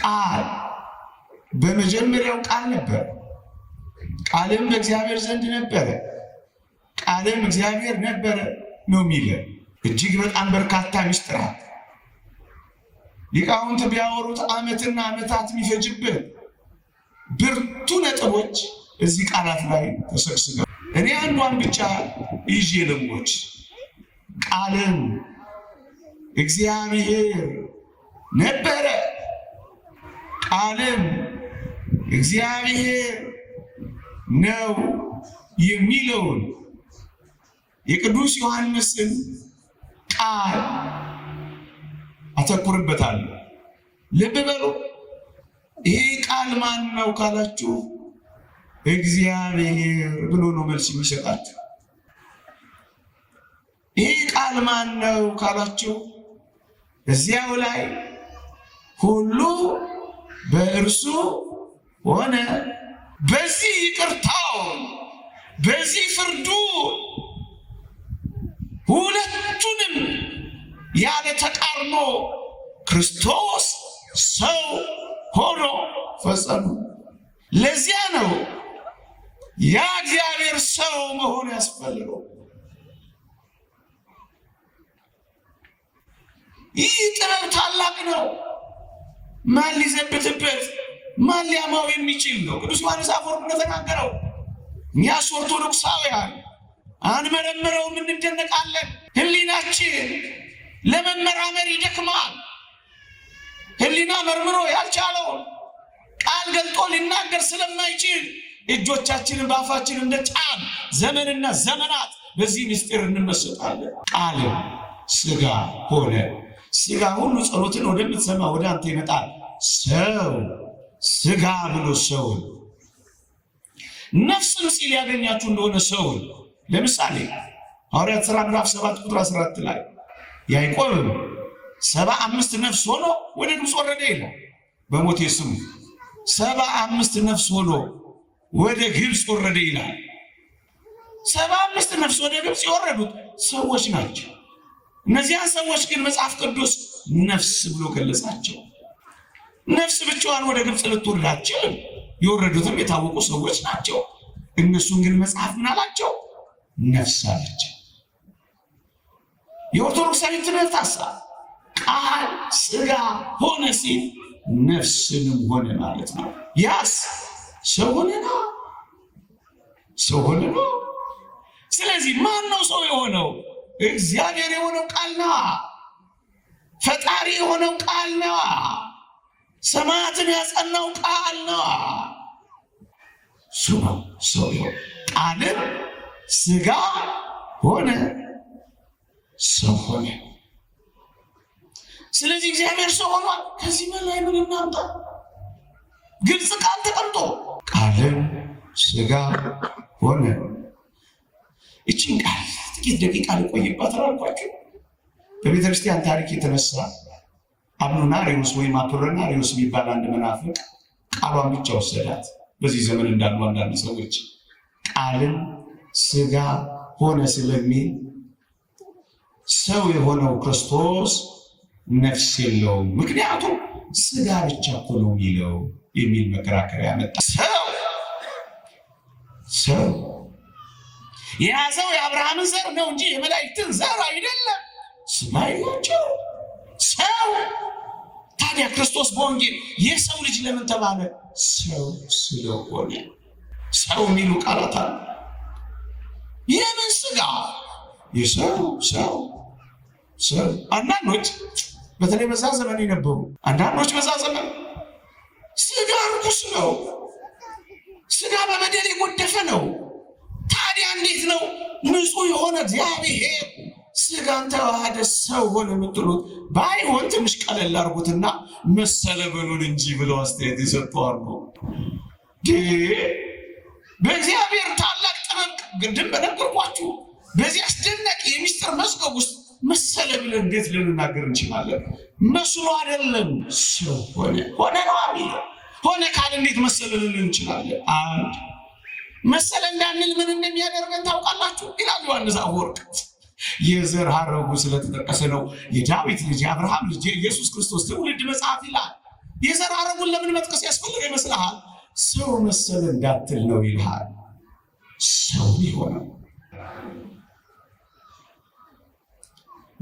ቃል በመጀመሪያው ቃል ነበር፣ ቃልም በእግዚአብሔር ዘንድ ነበረ፣ ቃልም እግዚአብሔር ነበረ ነው የሚለው። እጅግ በጣም በርካታ ምስጢራት ሊቃውንት ቢያወሩት ዓመትና ዓመታት የሚፈጅበት ብርቱ ነጥቦች እዚህ ቃላት ላይ ተሰብስበው እኔ አንዷን ብቻ ይዤ ልሞች። ቃልም እግዚአብሔር ነበረ፣ ቃልም እግዚአብሔር ነው የሚለውን የቅዱስ ዮሐንስን ቃል አተኩርበታለሁ። ልብ በሉ። ይሄ ቃል ማን ነው ካላችሁ እግዚአብሔር ብሎ ነው መልስ የሚሰጣችሁ። ይሄ ቃል ማን ነው ካላችሁ እዚያው ላይ ሁሉ በእርሱ ሆነ፣ በዚህ ይቅርታው በዚህ ፍርዱ ሁለቱንም ያለ ተቃርኖ ክርስቶስ ሰው ሆኖ ፈጸሙ። ለዚያ ነው ያ እግዚአብሔር ሰው መሆን ያስፈልገው። ይህ ጥበብ ታላቅ ነው። ማን ሊዘብትበት ማን ሊያማው የሚችል ነው? ቅዱስ ዮሐንስ አፈወርቅ እንደተናገረው እኛስ ኦርቶዶክሳውያን አንመረምረውም፣ እንደነቃለን። ህሊናችን ለመመራመር ይደክማል። ህሊና መርምሮ ያልቻለውን ቃል ገልጦ ሊናገር ስለማይችል እጆቻችንን በአፋችን እንደ ጫን ዘመንና ዘመናት በዚህ ምስጢር እንመሰጣለን። ቃል ሥጋ ሆነ። ሥጋ ሁሉ ጸሎትን ወደምትሰማ ወደ አንተ ይመጣል። ሰው ሥጋ ብሎ ሰውን ነፍስም ሲል ያገኛችሁ እንደሆነ ሰውን ለምሳሌ ሐዋርያት ሥራ ምዕራፍ 7 ቁጥር 14 ላይ ያዕቆብም 75 ነፍስ ሆኖ ወደ ግብፅ ወረደ ይላል። በሞቴ ስሙ 75 ነፍስ ሆኖ ወደ ግብፅ ወረደ ይላል። 75 ነፍስ ወደ ግብፅ የወረዱት ሰዎች ናቸው። እነዚያን ሰዎች ግን መጽሐፍ ቅዱስ ነፍስ ብሎ ገለጻቸው። ነፍስ ብቻዋን ወደ ግብፅ ልትወርድ አትችልም። የወረዱትም የታወቁ ሰዎች ናቸው። እነሱን ግን መጽሐፍ ምን አላቸው? ነፍስ አላቸው። የኦርቶዶክሳዊ ትምህርት ሐሳብ ቃል ሥጋ ሆነ ሲል ነፍስንም ሆነ ማለት ነው። ያስ ሰው ሆነ ነው፣ ሰው ሆነ ነው። ስለዚህ ማን ነው ሰው የሆነው? እግዚአብሔር የሆነው ቃል ነው። ፈጣሪ የሆነው ቃል ነው። ሰማያትን ያጸናው ቃል ነው። ሰው ይሆን ቃልም ሥጋ ሆነ፣ ሰው ሆነ። ስለዚህ እግዚአብሔር ሰው ሆኗል። ከዚህ በላይ ምን እናምጣ? ግልጽ ቃል ተቀምጦ ቃልም ሥጋ ሆነ። እቺን ቃል ጥቂት ደቂቃ ልቆይባት አልኳችሁ። በቤተ ክርስቲያን ታሪክ የተነሳ አምኖናሪዎስ ወይም አፖሎናሪዎስ የሚባል አንድ መናፍቅ ቃሏን ብቻ ወሰዳት። በዚህ ዘመን እንዳሉ አንዳንድ ሰዎች ቃልም ሥጋ ሆነ ስለሚል ሰው የሆነው ክርስቶስ ነፍስ የለውም፣ ምክንያቱም ሥጋ ብቻ እኮ ነው የሚለው የሚል መከራከሪያ መጣ። ሰው የያዘው የአብርሃምን ዘር ነው እንጂ የመላእክትን ዘር አይደለም። ስጋ የላቸው ሰው። ታዲያ ክርስቶስ በወንጌል የሰው ልጅ ለምን ተባለ? ሰው ስለሆነ። ሰው የሚሉ ቃላት አሉ። የምን ሥጋ? የሰው ሰው። አንዳንዶች በተለይ በዛ ዘመን የነበሩ አንዳንዶች በዛ ዘመን ሥጋ ርኩስ ነው፣ ሥጋ በበደል የጎደፈ ነው። ታዲያ እንዴት ነው ንጹሕ የሆነ እግዚአብሔር ሥጋን ተዋህደ ሰው ሆነ የምትሉት? ባይሆን ትንሽ ቀለል አድርጉትና መሰለ በሉን እንጂ ብለው አስተያየት የሰጠዋሉ። በእግዚአብሔር ታላቅ ጥበብ ቅድም በነገርኳችሁ በዚህ አስደናቂ የሚስጥር መዝገብ ውስጥ መሰለ ብለን እንዴት ልንናገር እንችላለን? መስሎ አይደለም፣ ሰው ሆነ። ሆነ ነው የሚለው። ሆነ ካል እንዴት መሰለ ልንል እንችላለን? አንድ መሰለ እንዳንል ምን እንደሚያደርገን ታውቃላችሁ? ይላል ዮሐንስ አፈወርቅ። የዘር ሐረጉ ስለተጠቀሰ ነው። የዳዊት ልጅ የአብርሃም ልጅ የኢየሱስ ክርስቶስ ትውልድ መጽሐፍ ይላል። የዘር ሐረጉን ለምን መጥቀስ ያስፈልገ ይመስልሃል? ሰው መሰለ እንዳትል ነው ይልሃል። ሰው ሊሆነው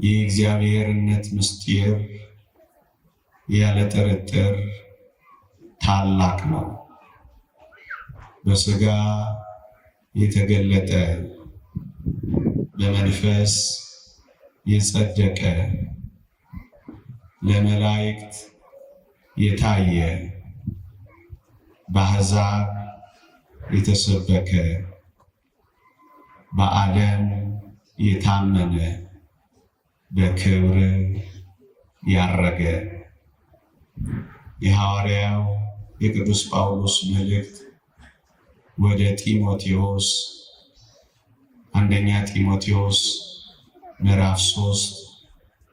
የእግዚአብሔርነት ምስጢር ያለ ጥርጥር ታላቅ ነው። በሥጋ የተገለጠ በመንፈስ የጸደቀ ለመላእክት የታየ በአሕዛብ የተሰበከ በዓለም የታመነ በክብር ያረገ የሐዋርያው የቅዱስ ጳውሎስ መልእክት ወደ ጢሞቴዎስ አንደኛ ጢሞቴዎስ ምዕራፍ 3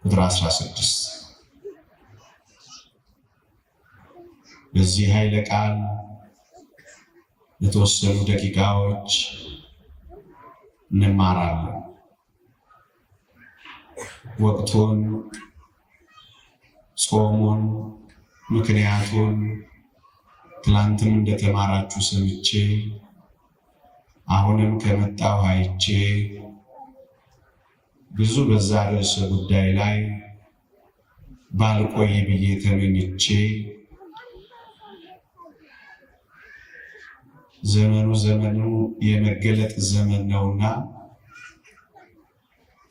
ቁጥር 16። በዚህ ኃይለ ቃል የተወሰኑ ደቂቃዎች እንማራለን። ወቅቱን፣ ጾሙን፣ ምክንያቱን ትላንትም እንደተማራችሁ ሰምቼ አሁንም ከመጣው አይቼ ብዙ በዛ ርዕሰ ጉዳይ ላይ ባልቆይ ብዬ ተመኝቼ ዘመኑ የመገለጥ ዘመን ነውና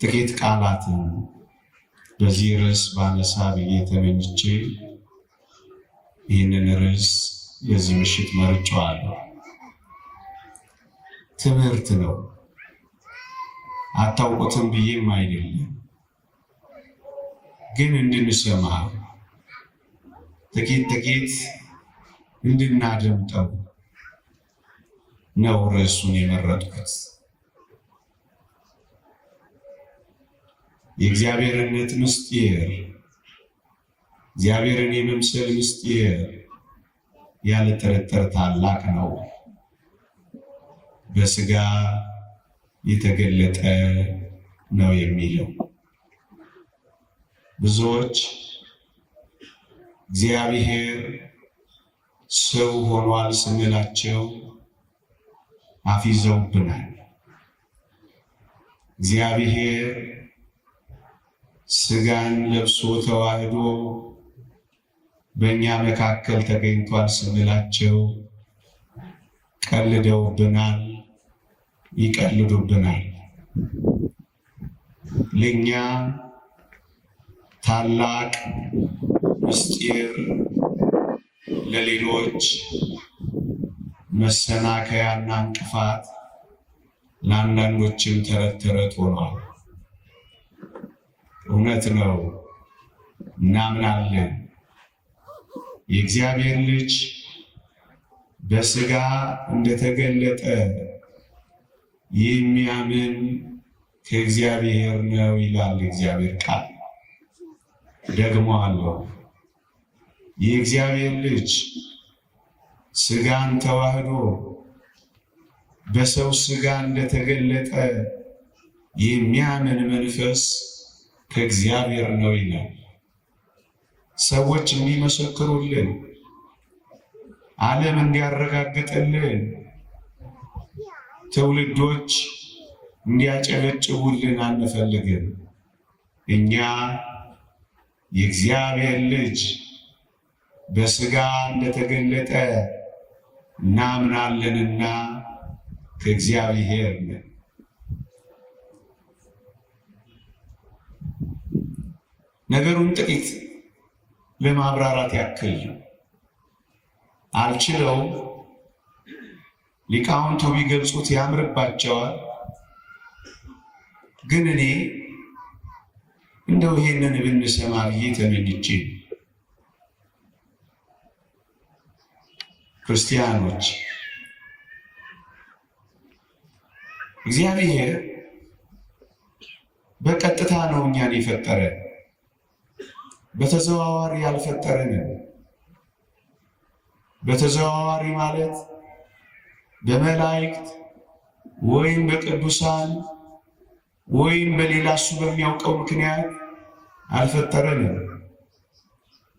ጥቂት ቃላትን በዚህ ርዕስ ባነሳ ብዬ ተመኝቼ ይህንን ርዕስ የዚህ ምሽት መርጬዋለሁ። ትምህርት ነው፣ አታውቁትም ብዬም አይደለም፣ ግን እንድንሰማ ጥቂት እንድናደምጠው ነው ርዕሱን የመረጥኩት። የእግዚአብሔርነት ምስጢር፣ እግዚአብሔርን የመምሰል ምስጢር ያለ ጥርጥር ታላቅ ነው። በሥጋ የተገለጠ ነው የሚለው ብዙዎች እግዚአብሔር ሰው ሆኗል ስንላቸው አፊዘውብናል። እግዚአብሔር ሥጋን ለብሶ ተዋህዶ በእኛ መካከል ተገኝቷል ስንላቸው ቀልደውብናል፣ ይቀልዱብናል። ለኛ ታላቅ ምስጢር፣ ለሌሎች መሰናከያና እንቅፋት፣ ለአንዳንዶችም ተረት ሆኗል። እውነት ነው፣ እናምናለን። የእግዚአብሔር ልጅ በሥጋ እንደተገለጠ የሚያምን ከእግዚአብሔር ነው ይላል እግዚአብሔር ቃል። ደግሞ አለው የእግዚአብሔር ልጅ ሥጋን ተዋህዶ በሰው ሥጋ እንደተገለጠ የሚያምን መንፈስ ከእግዚአብሔር ነው ይላል። ሰዎች እንዲመሰክሩልን፣ ዓለም እንዲያረጋግጥልን፣ ትውልዶች እንዲያጨበጭቡልን አንፈልግም። እኛ የእግዚአብሔር ልጅ በሥጋ እንደተገለጠ እናምናለንና ከእግዚአብሔር ነን። ነገሩን ጥቂት ለማብራራት ያክል አልችለው፣ ሊቃውንቱ ቢገልጹት ያምርባቸዋል። ግን እኔ እንደው ይሄንን ብንሰማ ብዬ ተመኝቼ ክርስቲያኖች እግዚአብሔር በቀጥታ ነው እኛን የፈጠረን፣ በተዘዋዋሪ ያልፈጠረንም። በተዘዋዋሪ ማለት በመላእክት ወይም በቅዱሳን ወይም በሌላ እሱ በሚያውቀው ምክንያት አልፈጠረንም።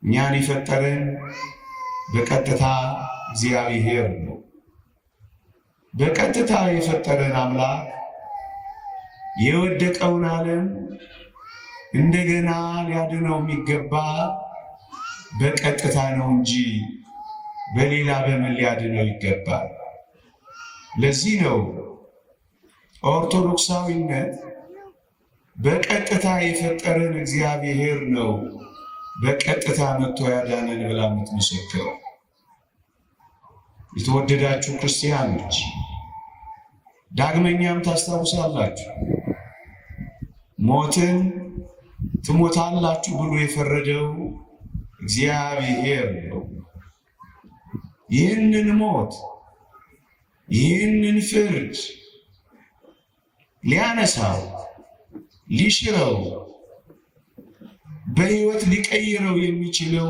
እኛን የፈጠረን በቀጥታ እግዚአብሔር ነው። በቀጥታ የፈጠረን አምላክ የወደቀውን ዓለም እንደገና ሊያድነው የሚገባ በቀጥታ ነው እንጂ በሌላ በምን ሊያድነው ይገባል? ለዚህ ነው ኦርቶዶክሳዊነት በቀጥታ የፈጠረን እግዚአብሔር ነው በቀጥታ መጥቶ ያዳነን ብላ የምትመሰክረው። የተወደዳችሁ ክርስቲያኖች ዳግመኛም ታስታውሳላችሁ፣ ሞትን ትሞታላችሁ ብሎ የፈረደው እግዚአብሔር ነው። ይህንን ሞት ይህንን ፍርድ ሊያነሳው ሊሽረው በሕይወት ሊቀይረው የሚችለው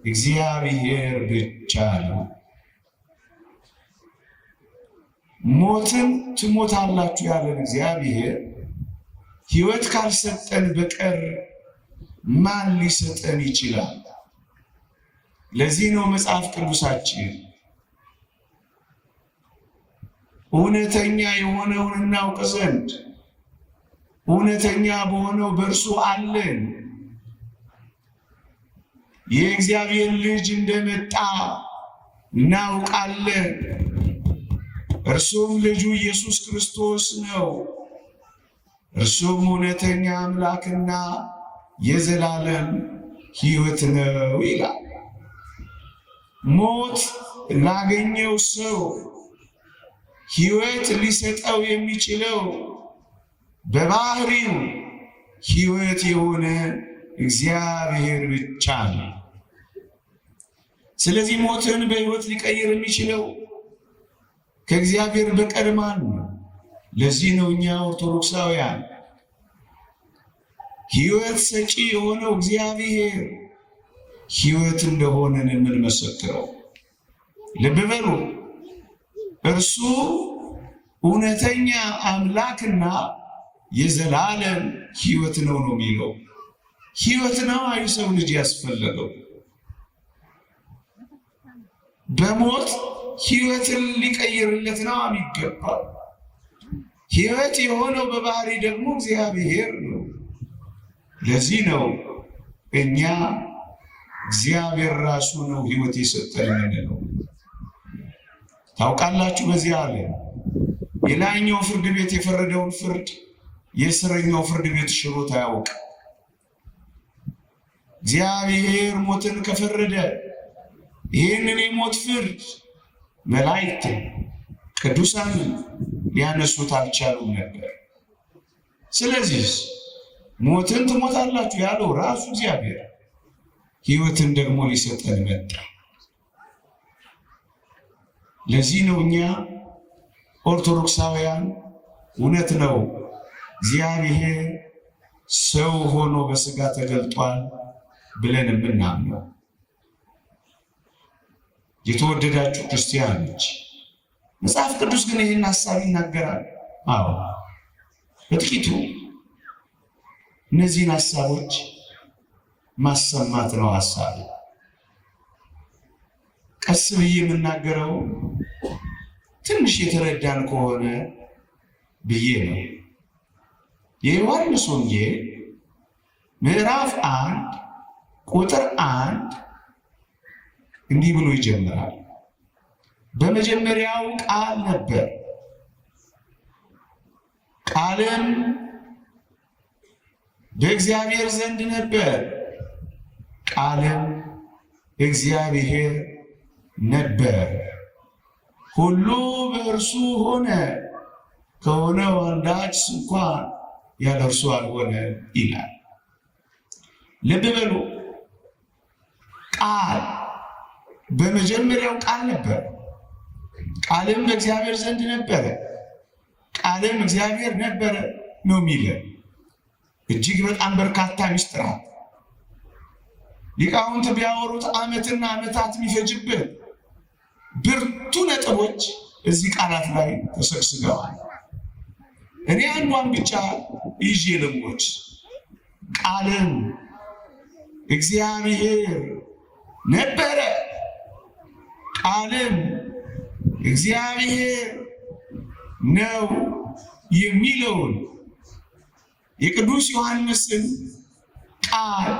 እግዚአብሔር ብቻ ነው። ሞትን ትሞታላችሁ ያለን እግዚአብሔር ሕይወት ካልሰጠን በቀር ማን ሊሰጠን ይችላል? ለዚህ ነው መጽሐፍ ቅዱሳችን እውነተኛ የሆነውን እናውቅ ዘንድ እውነተኛ በሆነው በእርሱ አለን፣ የእግዚአብሔር ልጅ እንደመጣ እናውቃለን፣ እርሱም ልጁ ኢየሱስ ክርስቶስ ነው፣ እርሱም እውነተኛ አምላክና የዘላለም ሕይወት ነው ይላል። ሞት ላገኘው ሰው ሕይወት ሊሰጠው የሚችለው በባህሪው ሕይወት የሆነ እግዚአብሔር ብቻ ነው። ስለዚህ ሞትን በሕይወት ሊቀይር የሚችለው ከእግዚአብሔር በቀር ማን ነው? ለዚህ ነው እኛ ኦርቶዶክሳውያን ሕይወት ሰጪ የሆነው እግዚአብሔር ሕይወት እንደሆነን የምንመሰክረው። ልብ በሉ፣ እርሱ እውነተኛ አምላክና የዘላለም ሕይወት ነው የሚለው። ሕይወት ነው የሰው ልጅ ያስፈለገው። በሞት ሕይወትን ሊቀይርለት ነው የሚገባው። ሕይወት የሆነው በባህሪ ደግሞ እግዚአብሔር ነው። ለዚህ ነው እኛ እግዚአብሔር ራሱ ነው ሕይወት የሰጠን የምንለው። ታውቃላችሁ፣ በዚህ ዓለም የላይኛው ፍርድ ቤት የፈረደውን ፍርድ የስረኛው ፍርድ ቤት ሽሮት አያውቅም። እግዚአብሔር ሞትን ከፈረደ ይህንን የሞት ፍርድ መላእክት ቅዱሳን ሊያነሱት አልቻሉም ነበር። ስለዚህ ሞትን ትሞታላችሁ ያለው ራሱ እግዚአብሔር ሕይወትን ደግሞ ሊሰጠን መጣ። ለዚህ ነው እኛ ኦርቶዶክሳውያን እውነት ነው እግዚአብሔር ሰው ሆኖ በሥጋ ተገልጧል ብለን የምናምነው። የተወደዳችሁ ክርስቲያኖች መጽሐፍ ቅዱስ ግን ይህን ሐሳብ ይናገራል። አዎ በጥቂቱ እነዚህን ሐሳቦች ማሰማት ነው ሐሳብ። ቀስ ብዬ የምናገረው ትንሽ የተረዳን ከሆነ ብዬ ነው። የዮሐንስ ወንጌል ምዕራፍ 1 ቁጥር 1 እንዲህ ብሎ ይጀምራል። በመጀመሪያው ቃል ነበር፣ ቃልም በእግዚአብሔር ዘንድ ነበር፣ ቃልም እግዚአብሔር ነበር፣ ሁሉ በእርሱ ሆነ፣ ከሆነው አንዳች እንኳን ያለ እርሱ አልሆነ ይላል። ልብ በሉ፣ ቃል በመጀመሪያው ቃል ነበር፣ ቃልም በእግዚአብሔር ዘንድ ነበረ፣ ቃልም እግዚአብሔር ነበረ ነው የሚለው። እጅግ በጣም በርካታ ምስጢራት ሊቃውንት ቢያወሩት ዓመትና ዓመታት የሚፈጅበት ብርቱ ነጥቦች እዚህ ቃላት ላይ ተሰግስገዋል። እኔ አንዷን ብቻ ይዤ ልሞት። ቃልም እግዚአብሔር ነበረ፣ ቃልም እግዚአብሔር ነው የሚለውን የቅዱስ ዮሐንስን ቃል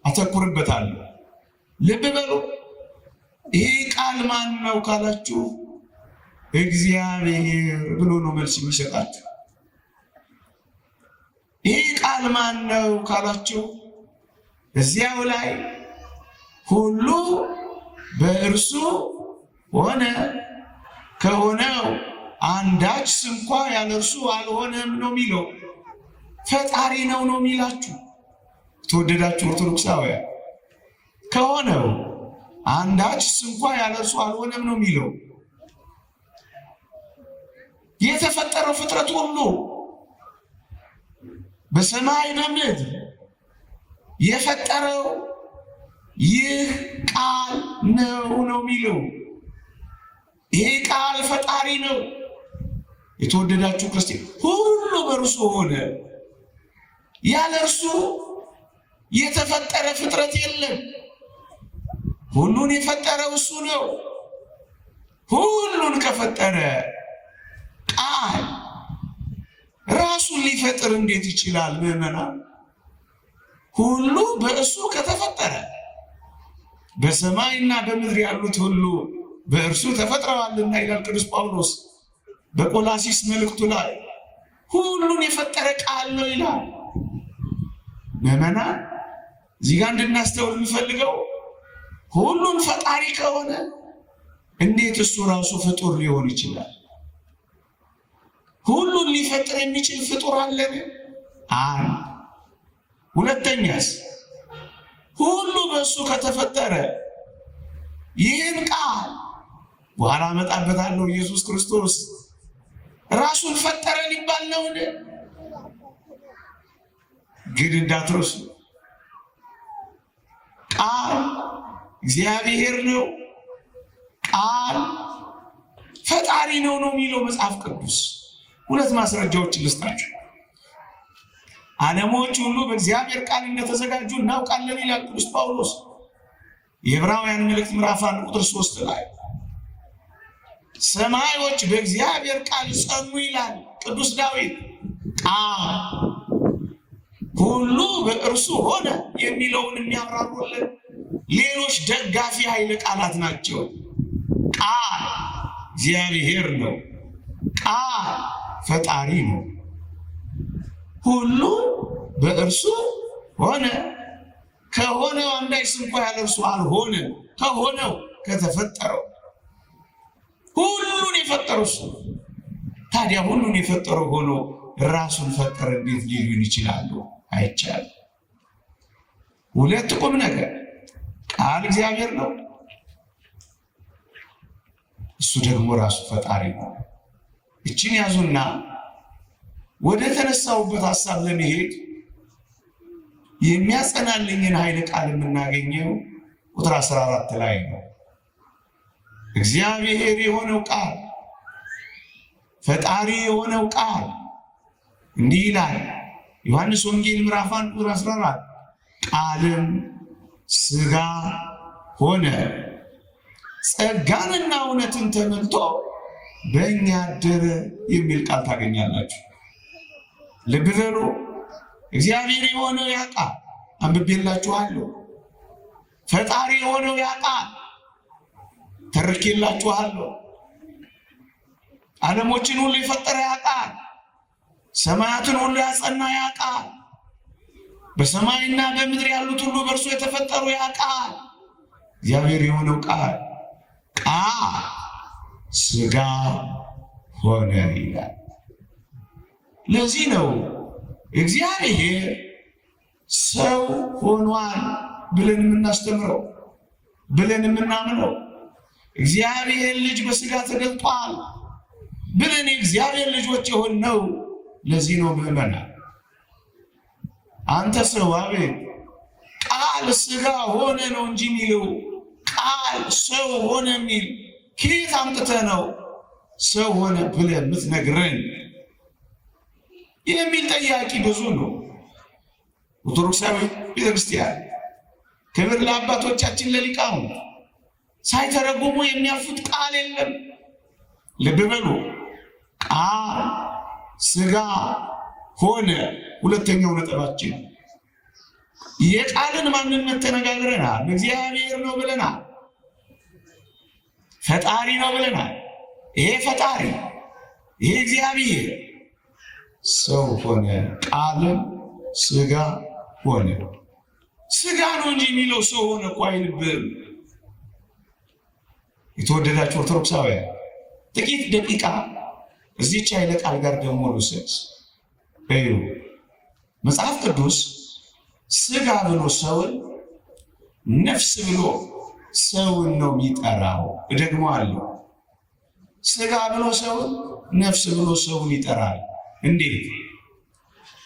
አተኩርበታለሁ። ልብ በሉ። ይሄ ቃል ማን ነው ካላችሁ እግዚአብሔር ብሎ ነው መልስ የሚሰጣችሁ። ይሄ ቃል ማን ነው ካላችሁ እዚያው ላይ ሁሉ በእርሱ ሆነ፣ ከሆነው አንዳች ስንኳ ያለ እርሱ አልሆነም ነው የሚለው። ፈጣሪ ነው የሚላችሁ ተወደዳችሁ ኦርቶዶክሳውያን። ከሆነው አንዳች ስንኳ ያለ እርሱ አልሆነም ነው የሚለው። የተፈጠረው ፍጥረት ሁሉ በሰማይ በምድር የፈጠረው ይህ ቃል ነው የሚለው። ይሄ ቃል ፈጣሪ ነው። የተወደዳችሁ ክርስቲያን ሁሉ በእርሱ ሆነ፣ ያለ እርሱ የተፈጠረ ፍጥረት የለም። ሁሉን የፈጠረው እሱ ነው። ሁሉን ከፈጠረ ቃል ራሱን ሊፈጥር እንዴት ይችላል? ምዕመናን፣ ሁሉ በእሱ ከተፈጠረ በሰማይና በምድር ያሉት ሁሉ በእርሱ ተፈጥረዋልና ይላል ቅዱስ ጳውሎስ በቆላሲስ መልእክቱ ላይ። ሁሉን የፈጠረ ቃል ነው ይላል። ምዕመናን፣ እዚህ ጋር እንድናስተውል የምፈልገው ሁሉን ፈጣሪ ከሆነ እንዴት እሱ ራሱ ፍጡር ሊሆን ይችላል? ሁሉን ሊፈጥር የሚችል ፍጡር አለን? አንድ። ሁለተኛስ ሁሉ በእሱ ከተፈጠረ ይህን ቃል በኋላ እመጣበታለሁ ኢየሱስ ክርስቶስ ራሱን ፈጠረ ሊባል ነውን? ግን እንዳትረሱ ቃል እግዚአብሔር ነው፣ ቃል ፈጣሪ ነው የሚለው መጽሐፍ ቅዱስ። ሁለት ማስረጃዎችን ልስጣችሁ። ዓለሞች ሁሉ በእግዚአብሔር ቃል እንደተዘጋጁ እናውቃለን ይላል ቅዱስ ጳውሎስ የዕብራውያን መልእክት ምዕራፍ 1 ቁጥር 3 ላይ። ሰማዮች በእግዚአብሔር ቃል ጸኑ ይላል ቅዱስ ዳዊት። ቃል ሁሉ በእርሱ ሆነ የሚለውን የሚያብራሩልን ሌሎች ደጋፊ ኃይለ ቃላት ናቸው። ቃል እግዚአብሔር ነው፣ ቃል ፈጣሪ ነው። ሁሉ በእርሱ ሆነ፣ ከሆነው አንዳች ስንኳ ያለ እርሱ አልሆነም። ከሆነው ከተፈጠረው ሁሉን የፈጠረው እሱ። ታዲያ ሁሉን የፈጠረው ሆኖ ራሱን ፈጠረ እንዴት ሊሉን ይችላሉ? አይቻልም። ሁለት ቁም ነገር፣ ቃል እግዚአብሔር ነው፣ እሱ ደግሞ ራሱ ፈጣሪ ነው። እችን ያዙና ወደ ተነሳውበት ሐሳብ ለመሄድ የሚያጸናልኝን ኃይለ ቃል የምናገኘው ቁጥር 14 ላይ ነው። እግዚአብሔር የሆነው ቃል፣ ፈጣሪ የሆነው ቃል እንዲህ ይላል ዮሐንስ ወንጌል ምዕራፍ 1 ቁጥር 14 ቃልም ሥጋ ሆነ ጸጋንና እውነትን ተመልቶ በእኛ አደረ የሚል ቃል ታገኛላችሁ። ልብ በሉ። እግዚአብሔር የሆነው ያ ቃል አንብቤላችኋለሁ። ፈጣሪ የሆነው ያ ቃል ተርኬላችኋለሁ። ዓለሞችን ሁሉ የፈጠረ ያ ቃል፣ ሰማያትን ሁሉ ያጸና ያ ቃል፣ በሰማይና በምድር ያሉት ሁሉ በእርሱ የተፈጠሩ ያ ቃል እግዚአብሔር የሆነው ቃል ሥጋ ሆነ ይላል። ለዚህ ነው እግዚአብሔር ሰው ሆኗል ብለን የምናስተምረው ብለን የምናምነው። እግዚአብሔር ልጅ በሥጋ ተገልጧል ብለን የእግዚአብሔር ልጆች የሆነው ለዚህ ነው። ምዕመናን፣ አንተ ሰው አቤት ቃል ሥጋ ሆነ ነው እንጂ የሚለው ቃል ሰው ሆነ የሚል ከየት አምጥተህ ነው ሰው ሆነ ብለህ የምትነግረን የሚል ጠያቂ ብዙ ነው። ኦርቶዶክሳዊ ቤተክርስቲያን ክብር ለአባቶቻችን ለሊቃውንት። ሳይተረጉሙ የሚያልፉት ቃል የለም። ልብ በሉ። ቃል ሥጋ ሆነ። ሁለተኛው ነጥባችን የቃልን ማንነት ተነጋግረናል። እግዚአብሔር ነው ብለናል። ፈጣሪ ነው ብለናል። ይሄ ፈጣሪ ይሄ እግዚአብሔር ሰው ሆነ። ቃልም ሥጋ ሆነ። ሥጋ ነው እንጂ የሚለው ሰው ሆነ እኮ አይልብም። የተወደዳችሁ ኦርቶዶክሳውያን ጥቂት ደቂቃ እዚህች ኃይለ ቃል ጋር ደግሞ ልውሰድ። እዩ መጽሐፍ ቅዱስ ሥጋ ብሎ ሰውን፣ ነፍስ ብሎ ሰውን ነው የሚጠራው። እደግመዋለሁ። ሥጋ ብሎ ሰውን፣ ነፍስ ብሎ ሰውን ይጠራል። እንዴት?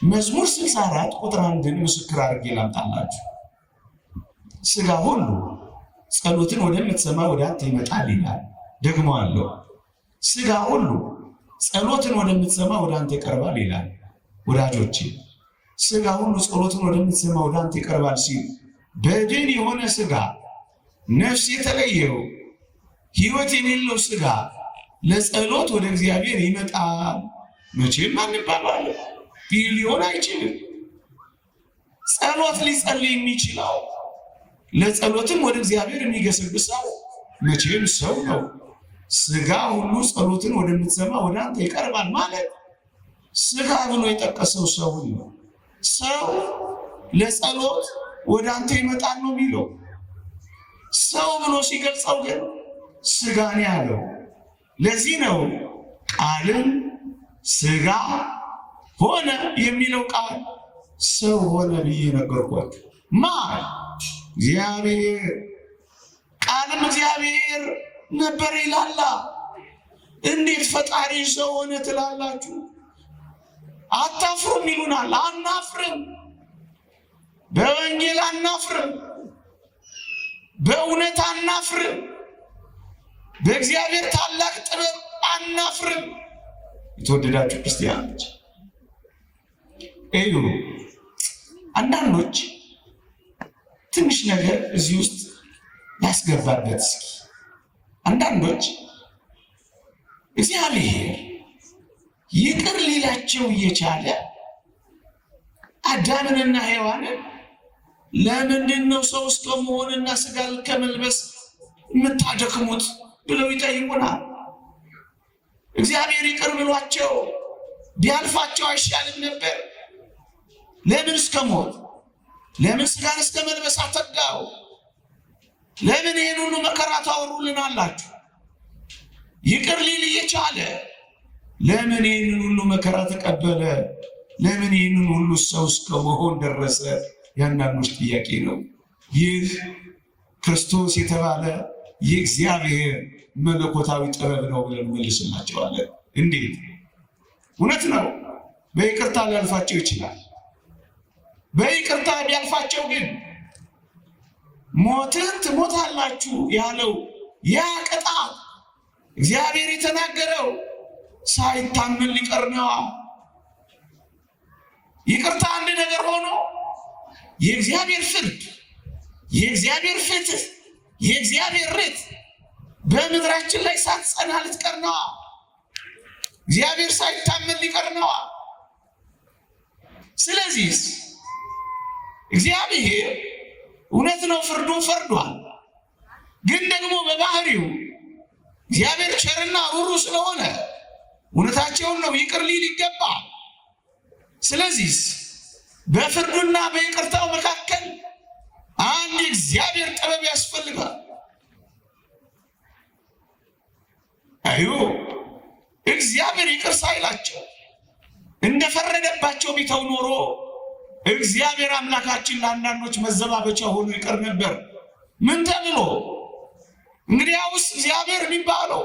መዝሙር 64 ቁጥር 1 ምስክር አድርጌ ላምጣላችሁ። ሥጋ ሁሉ ጸሎትን ወደምትሰማ ወደ አንተ ይመጣል ይላል። ደግመዋለሁ። ሥጋ ሁሉ ጸሎትን ወደምትሰማ ወደ አንተ ይቀርባል ይላል። ወዳጆቼ ሥጋ ሁሉ ጸሎትን ወደምትሰማ ወደ አንተ ይቀርባል ሲል በድን የሆነ ሥጋ፣ ነፍስ የተለየው ሕይወት የሌለው ሥጋ ለጸሎት ወደ እግዚአብሔር ይመጣል። መቼም አንባባል ሊሆን አይችልም። ጸሎት ሊጸልይ የሚችለው ለጸሎትም ወደ እግዚአብሔር የሚገሰግሰው መቼም ሰው ነው። ሥጋ ሁሉ ጸሎትን ወደምትሰማ ወደ አንተ ይቀርባል ማለት ሥጋ ብሎ የጠቀሰው ሰው ነው። ሰው ለጸሎት ወደ አንተ ይመጣል ነው የሚለው። ሰው ብሎ ሲገልጸው ግን ሥጋን ያለው። ለዚህ ነው ቃልም ሥጋ ሆነ የሚለው ቃል ሰው ሆነ ብዬ ነገርኳችሁ። ማን? እግዚአብሔር። ቃልም እግዚአብሔር ነበር ይላላ። እንዴት ፈጣሪ ሰው ሆነ ትላላችሁ? አታፍሩም ይሉናል። አናፍርም። በወንጌል አናፍርም። በእውነት አናፍርም። በእግዚአብሔር ታላቅ ጥበብ አናፍርም። የተወደዳችሁ ክርስቲያኖች እዩ። አንዳንዶች ትንሽ ነገር እዚህ ውስጥ ያስገባበት እስኪ። አንዳንዶች እግዚአብሔር ይቅር ሊላቸው እየቻለ አዳምንና ሔዋንን ለምንድን ነው ሰው እስከመሆንና ሥጋ ከመልበስ የምታደክሙት ብለው ይጠይቁናል። እግዚአብሔር ይቅር ብሏቸው ቢያልፋቸው አይሻልም ነበር? ለምን እስከ ሞት? ለምን ሥጋን እስከ መልበስ አተጋው? ለምን ይህን ሁሉ መከራ ታወሩልናላችሁ? ይቅር ሊል እየቻለ ለምን ይህንን ሁሉ መከራ ተቀበለ? ለምን ይህንን ሁሉ ሰው እስከ መሆን ደረሰ? የአንዳንዶች ጥያቄ ነው። ይህ ክርስቶስ የተባለ የእግዚአብሔር መለኮታዊ ጥበብ ነው ብለን መልስላቸዋለን። እንዴት? እውነት ነው። በይቅርታ ሊያልፋቸው ይችላል። በይቅርታ ቢያልፋቸው ግን ሞትን ትሞታላችሁ ያለው ያ ቅጣት እግዚአብሔር የተናገረው ሳይታመን ሊቀር ነዋ። ይቅርታ አንድ ነገር ሆኖ የእግዚአብሔር ፍርድ፣ የእግዚአብሔር ፍትህ፣ የእግዚአብሔር ርት በምድራችን ላይ ሳትጸና ልትቀር ነዋ። እግዚአብሔር ሳይታመን ሊቀር ነዋ። ስለዚህ እግዚአብሔር እውነት ነው ፍርዱን ፈርዷል። ግን ደግሞ በባህሪው እግዚአብሔር ቸርና ሩሩ ስለሆነ እውነታቸውን ነው ይቅር ሊል ይገባል። ስለዚህ በፍርዱና በይቅርታው መካከል አንድ እግዚአብሔር ጥበብ ያስፈልጋል። አዩ እግዚአብሔር ይቅር ሳይላቸው እንደፈረደባቸው ቢተው ኖሮ እግዚአብሔር አምላካችን ለአንዳንዶች መዘባበቻ ሆኖ ይቀር ነበር። ምን ተብሎ እንግዲያውስ እግዚአብሔር የሚባለው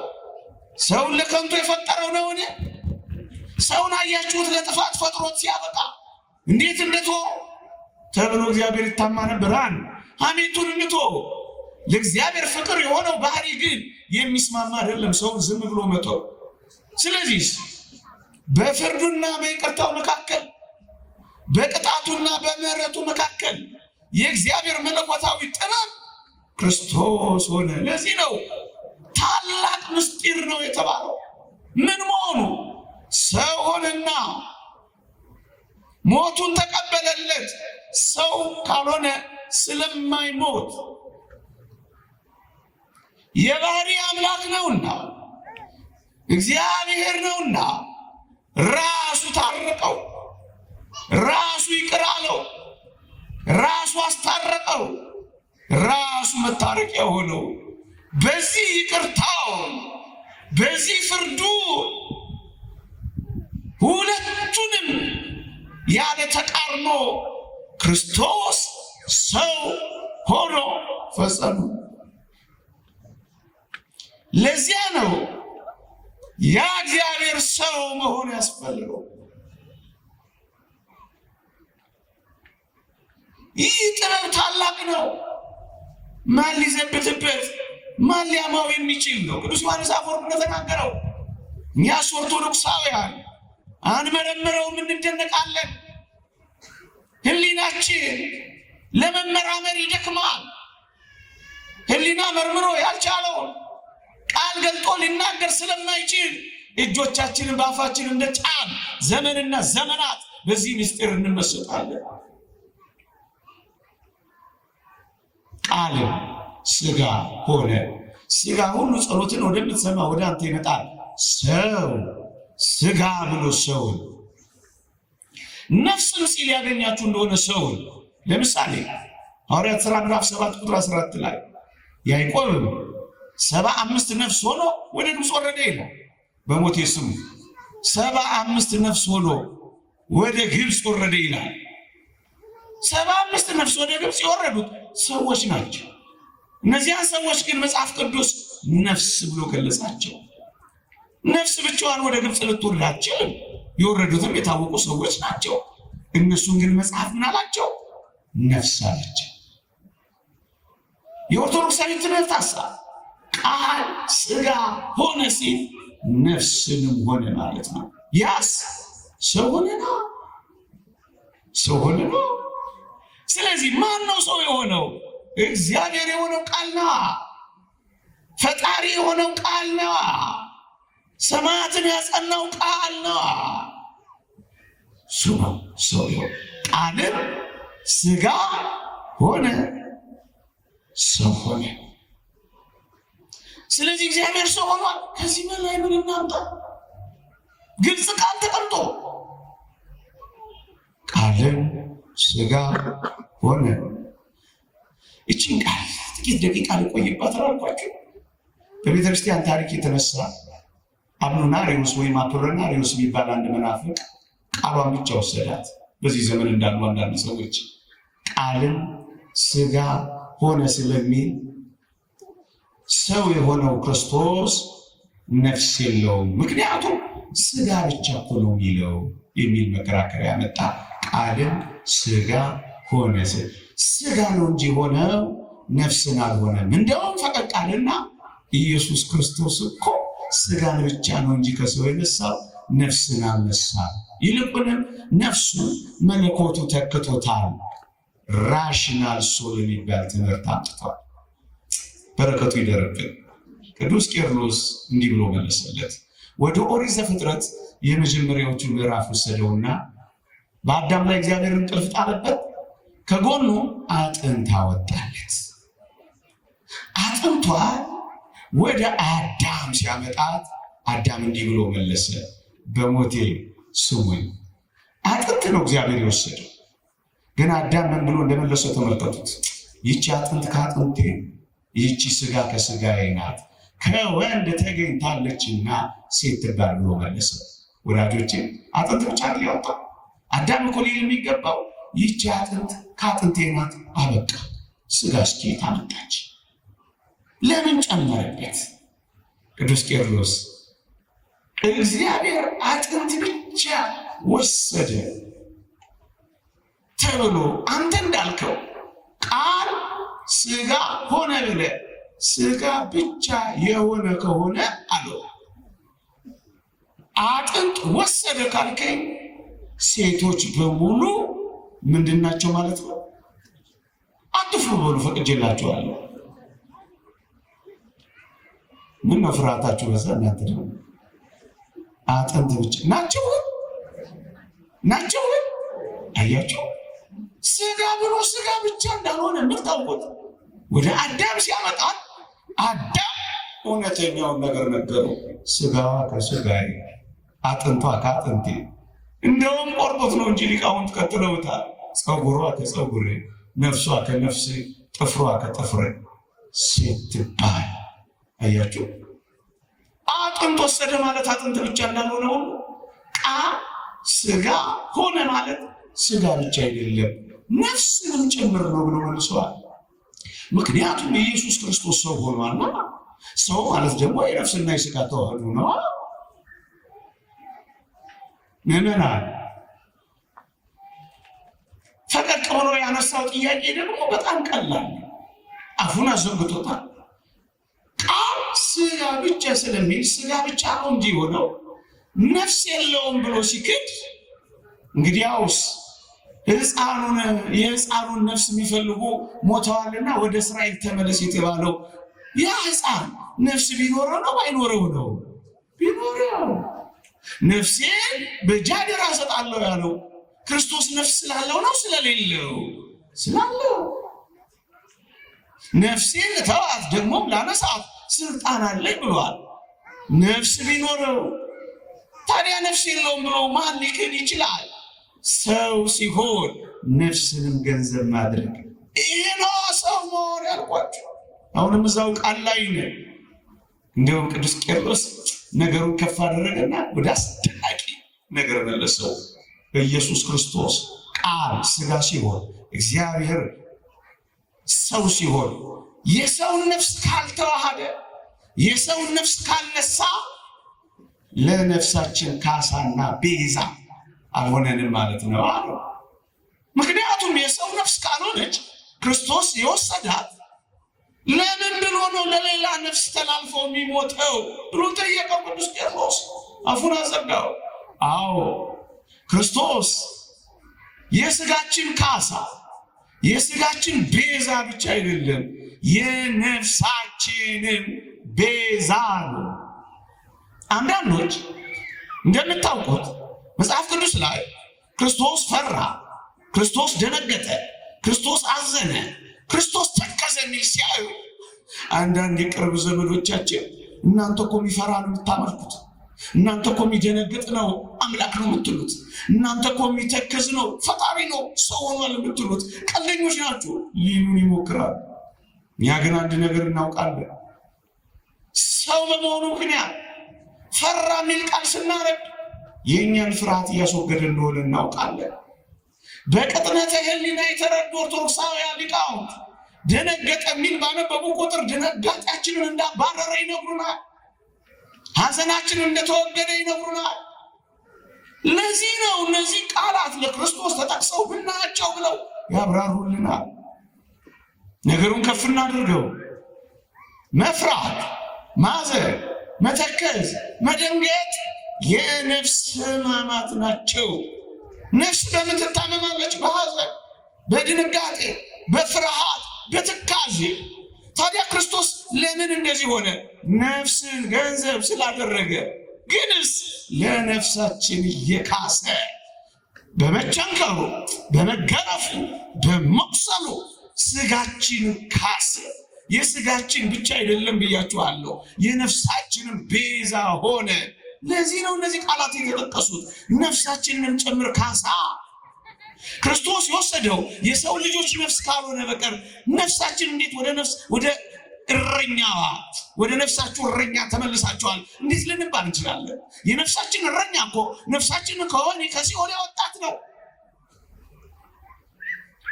ሰውን ለከንቱ የፈጠረው ነውን? ሰውን አያችሁት ለጥፋት ፈጥሮት ሲያበቃ እንዴት እንደተወ ተብሎ እግዚአብሔር ይታማ ነበር። ሐሜቱን እንቶ ለእግዚአብሔር ፍቅር የሆነው ባህሪ ግን የሚስማማ አይደለም፣ ሰውን ዝም ብሎ መተው። ስለዚህ በፍርዱና በይቅርታው መካከል በቅጣቱና በምህረቱ መካከል የእግዚአብሔር መለኮታዊ ጥበብ ክርስቶስ ሆነ። ለዚህ ነው ታላቅ ምስጢር ነው የተባለው። ምን መሆኑ? ሰው ሆነና ሞቱን ተቀበለለት። ሰው ካልሆነ ስለማይሞት የባህሪ አምላክ ነውና እግዚአብሔር ነውና ራሱ ታረቀው፣ ራሱ ይቅር አለው፣ ራሱ አስታረቀው፣ ራሱ መታረቂያ ሆነው። በዚህ ይቅርታው በዚህ ፍርዱ ሁለቱንም ያለ ተቃርኖ ክርስቶስ ሰው ሆኖ ፈጸሙ። ለዚያ ነው ያ እግዚአብሔር ሰው መሆን ያስፈልገው። ይህ ጥበብ ታላቅ ነው። ማን ሊዘብትበት ማን ሊያማው የሚችል ነው? ቅዱስ ዮሐንስ አፈወርቅ እንደተናገረው እኛስ ኦርቶዶክሳውያን አንመረምረውም፣ እንደነቃለን። ህሊናችን ለመመራመር ይደክማል። ህሊና መርምሮ ያልቻለውን ቃል ገልጦ ሊናገር ስለማይችል እጆቻችንን በአፋችን እንደ ጫን ዘመንና ዘመናት በዚህ ምስጢር እንመሰጣለን። ቃል ሥጋ ሆነ። ሥጋ ሁሉ ጸሎትን ወደምትሰማ ወደ አንተ ይመጣል። ሰው ሥጋ ብሎ ሰውን ነፍስም ሲል ያገኛችሁ እንደሆነ ሰውን ለምሳሌ ሐዋርያት ሥራ ምዕራፍ 7 ቁጥር 14 ላይ ያዕቆብም 75 ነፍስ ሆኖ ወደ ግብፅ ወረደ ይላል። በሞቴ ስሙ 75 ነፍስ ሆኖ ወደ ግብፅ ወረደ ይላል። 75 ነፍስ ወደ ግብፅ የወረዱት ሰዎች ናቸው። እነዚያን ሰዎች ግን መጽሐፍ ቅዱስ ነፍስ ብሎ ገለጻቸው። ነፍስ ብቻዋን ወደ ግብፅ ልትወርድ አትችልም። የወረዱትም የታወቁ ሰዎች ናቸው። እነሱን ግን መጽሐፍ ምን አላቸው? ነፍስ አላቸው። የኦርቶዶክሳዊ ትምህርት ሐሳብ ቃል ሥጋ ሆነ ሲል ነፍስንም ሆነ ማለት ነው። ያስ ሰው ሆነ ነው፣ ሰው ሆነ ነው። ስለዚህ ማን ነው ሰው የሆነው? እግዚአብሔር የሆነው ቃል ነው። ፈጣሪ የሆነው ቃል ነው። ሰማያትን ያጸናው ቃል ነው። እሱ ነው ሰው የሆነው። ቃልም ሥጋ ሆነ፣ ሰው ሆነ። ስለዚህ እግዚአብሔር ሰው ሆኗል። ከዚህ በላይ ምን እናምጣ? ግልጽ ቃል ተቀምጦ ቃልም ሥጋ ሆነ። እቺን ቃል ጥቂት ደቂቃ ልቆይባት አልኳችሁ። በቤተ ክርስቲያን ታሪክ የተነሳ አብኑናሪዮስ ወይም አፖሎናሪዮስ የሚባል አንድ መናፍቅ ቃሏን ብቻ ወሰዳት። በዚህ ዘመን እንዳሉ አንዳንድ ሰዎች ቃልም ሥጋ ሆነ ስለሚል ሰው የሆነው ክርስቶስ ነፍስ የለውም፣ ምክንያቱም ሥጋ ብቻ እኮ ነው የሚለው የሚል መከራከሪያ መጣ። ቃልም ሥጋ ሆነ፣ ሥጋ ነው እንጂ ሆነው ነፍስን አልሆነም። እንደውም ፈቀቅ አለና ኢየሱስ ክርስቶስ እኮ ሥጋን ብቻ ነው እንጂ ከሰው የነሳው ነፍስን አልነሳም። ይልቁንም ነፍሱ መለኮቱ ተክቶታል። ራሽናል ሶል የሚባል ትምህርት አምጥቷል። በረከቱ ይደረብን። ቅዱስ ቄርሎስ እንዲህ ብሎ መለሰለት። ወደ ኦሪት ዘፍጥረት የመጀመሪያዎቹ ምዕራፍ ወሰደውና በአዳም ላይ እግዚአብሔር እንቅልፍ ጣለበት፣ ከጎኑ አጥንት አወጣለት። አጥንቷ ወደ አዳም ሲያመጣት አዳም እንዲህ ብሎ መለሰ፣ በሞቴ ስሙኝ። አጥንት ነው እግዚአብሔር የወሰደው። ግን አዳም ምን ብሎ እንደመለሰው ተመልከቱት። ይቺ አጥንት ከአጥንቴ ይቺ ሥጋ ከሥጋዬ ናት፣ ከወንድ ተገኝታለችና ሴት ትባል ብሎ መለሰ። ወዳጆቼ አጥንት ብቻ ሊያወጣ አዳም እኮ ሊል የሚገባው ይቺ አጥንት ከአጥንቴ ናት፣ አበቃ። ሥጋ እስኪ ታመጣች ለምን ጨመረበት? ቅዱስ ቄርሎስ እግዚአብሔር አጥንት ብቻ ወሰደ ተብሎ አንተ እንዳልከው ቃል ሥጋ ሆነ ብለህ ሥጋ ብቻ የሆነ ከሆነ አለው አጥንት ወሰደ ካልከኝ ሴቶች በሙሉ ምንድናቸው ማለት ነው? አትፍሩ በሉ ፈቅጄላችኋለሁ። ምን ነው ፍርሃታችሁ በዛ? እናንተ ደግሞ አጥንት ብቻ ናቸው። አያችሁ፣ ስጋ ብሎ ስጋ ብቻ እንዳልሆነ የምታውቁት ወደ አዳም ሲያመጣል አዳም እውነተኛውን ነገር ነገረው። ስጋዋ ከስጋዬ አጥንቷ ከአጥንቴ። እንደውም ቆርጦት ነው እንጂ ሊቃውንት ቀጥለውታል። ፀጉሯ ከፀጉሬ፣ ነፍሷ ከነፍሴ፣ ጥፍሯ ከጥፍሬ ስትባል አያችሁ። አጥንት ወሰደ ማለት አጥንት ብቻ እንዳልሆነ ሁሉ ስጋ ሆነ ማለት ስጋ ብቻ አይደለም ነፍስንም ጭምር ነው ብሎ መልሰዋል። ምክንያቱም ኢየሱስ ክርስቶስ ሰው ሆኗልና፣ ሰው ማለት ደግሞ የነፍስና የስጋ ተዋህዶ ነው። ምዕመናን፣ ፈቀቅ ብሎ ያነሳው ጥያቄ ደግሞ በጣም ቀላል፣ አፉን አዘንግቶታል። ቃል ስጋ ብቻ ስለሚል ስጋ ብቻ ነው እንጂ ሆነው ነፍስ የለውም ብሎ ሲክድ፣ እንግዲያውስ የሕፃኑን ነፍስ የሚፈልጉ ሞተዋልና ወደ እስራኤል ተመለስ የተባለው ያ ሕፃን ነፍስ ቢኖረው ነው ባይኖረው ነው? ቢኖረው። ነፍሴን በጃድራ እሰጣለሁ ያለው ክርስቶስ ነፍስ ስላለው ነው ስለሌለው? ስላለው። ነፍሴን ተዋት ደግሞም ላነሳት ስልጣን አለኝ ብሏል። ነፍስ ቢኖረው ታዲያ ነፍስ የለውም ብሎ ማን ሊክድ ይችላል? ሰው ሲሆን ነፍስንም ገንዘብ ማድረግ ይህ ነው ሰው መሆን ያልኳቸው። አሁንም እዛው ቃል ላይ ነው። እንዲሁም ቅዱስ ቄርሎስ ነገሩን ከፍ አደረገና ወደ አስደናቂ ነገር መለሰው። በኢየሱስ ክርስቶስ ቃል ስጋ ሲሆን እግዚአብሔር ሰው ሲሆን የሰውን ነፍስ ካልተዋሃደ፣ የሰውን ነፍስ ካልነሳ ለነፍሳችን ካሳና ቤዛ አልሆነንም ማለት ነው አሉ። ምክንያቱም የሰው ነፍስ ካልሆነች ክርስቶስ የወሰዳት ለምን ብሎ ነው ለሌላ ነፍስ ተላልፎ የሚሞተው ብሎ ጠየቀው ቅዱስ ቄርሎስ። አፉን አዘጋው። አዎ ክርስቶስ የስጋችን ካሳ የስጋችን ቤዛ ብቻ አይደለም፣ የነፍሳችንን ቤዛ ነው። አንዳንዶች እንደምታውቁት መጽሐፍ ቅዱስ ላይ ክርስቶስ ፈራ፣ ክርስቶስ ደነገጠ፣ ክርስቶስ አዘነ፣ ክርስቶስ ተከዘ የሚል ሲያዩ አንዳንድ የቅርብ ዘመዶቻችን እናንተ እኮ የሚፈራ ነው የምታመልኩት፣ እናንተ እኮ የሚደነግጥ ነው አምላክ ነው የምትሉት፣ እናንተ እኮ የሚተክዝ ነው ፈጣሪ ነው ሰው ሆኗል የምትሉት ቀልደኞች ናችሁ ሊሉን ይሞክራሉ። እኛ ግን አንድ ነገር እናውቃለን። ሰው በመሆኑ ምክንያት ፈራ የሚል ቃል ስናረግ የእኛን ፍርሃት እያስወገደ እንደሆነ እናውቃለን። በቅጥነተ ሕሊና የተረዱ ኦርቶዶክሳውያን ሊቃውንት ደነገጠ የሚል ባነበቡ ቁጥር ድንጋጤያችንን እንዳባረረ ይነግሩናል። ሐዘናችንን እንደተወገደ ይነግሩናል። ለዚህ ነው እነዚህ ቃላት ለክርስቶስ ተጠቅሰው ብናያቸው ብለው ያብራሩልናል። ነገሩን ከፍ እናድርገው። መፍራት፣ ማዘን፣ መተከዝ፣ መደንገጥ የነፍስ ሕማማት ናቸው። ነፍስ በምን ትታመማለች? በሐዘን፣ በድንጋጤ፣ በፍርሃት፣ በትካዜ። ታዲያ ክርስቶስ ለምን እንደዚህ ሆነ? ነፍስን ገንዘብ ስላደረገ። ግንስ ለነፍሳችን እየካሰ በመቸንከሩ፣ በመገረፉ፣ በመቁሰሉ ስጋችን ካሰ። የስጋችን ብቻ አይደለም ብያችኋለሁ፣ የነፍሳችንን ቤዛ ሆነ። ለዚህ ነው እነዚህ ቃላት የተጠቀሱት፣ ነፍሳችንን ጭምር ካሳ። ክርስቶስ የወሰደው የሰው ልጆች ነፍስ ካልሆነ በቀር ነፍሳችን እንዴት ወደ እረኛዋ ወደ ነፍሳችሁ እረኛ ተመልሳችኋል እንዴት ልንባል እንችላለን? የነፍሳችን እረኛ እኮ ነፍሳችንን ከሆነ ከሲኦል ያወጣት ነው።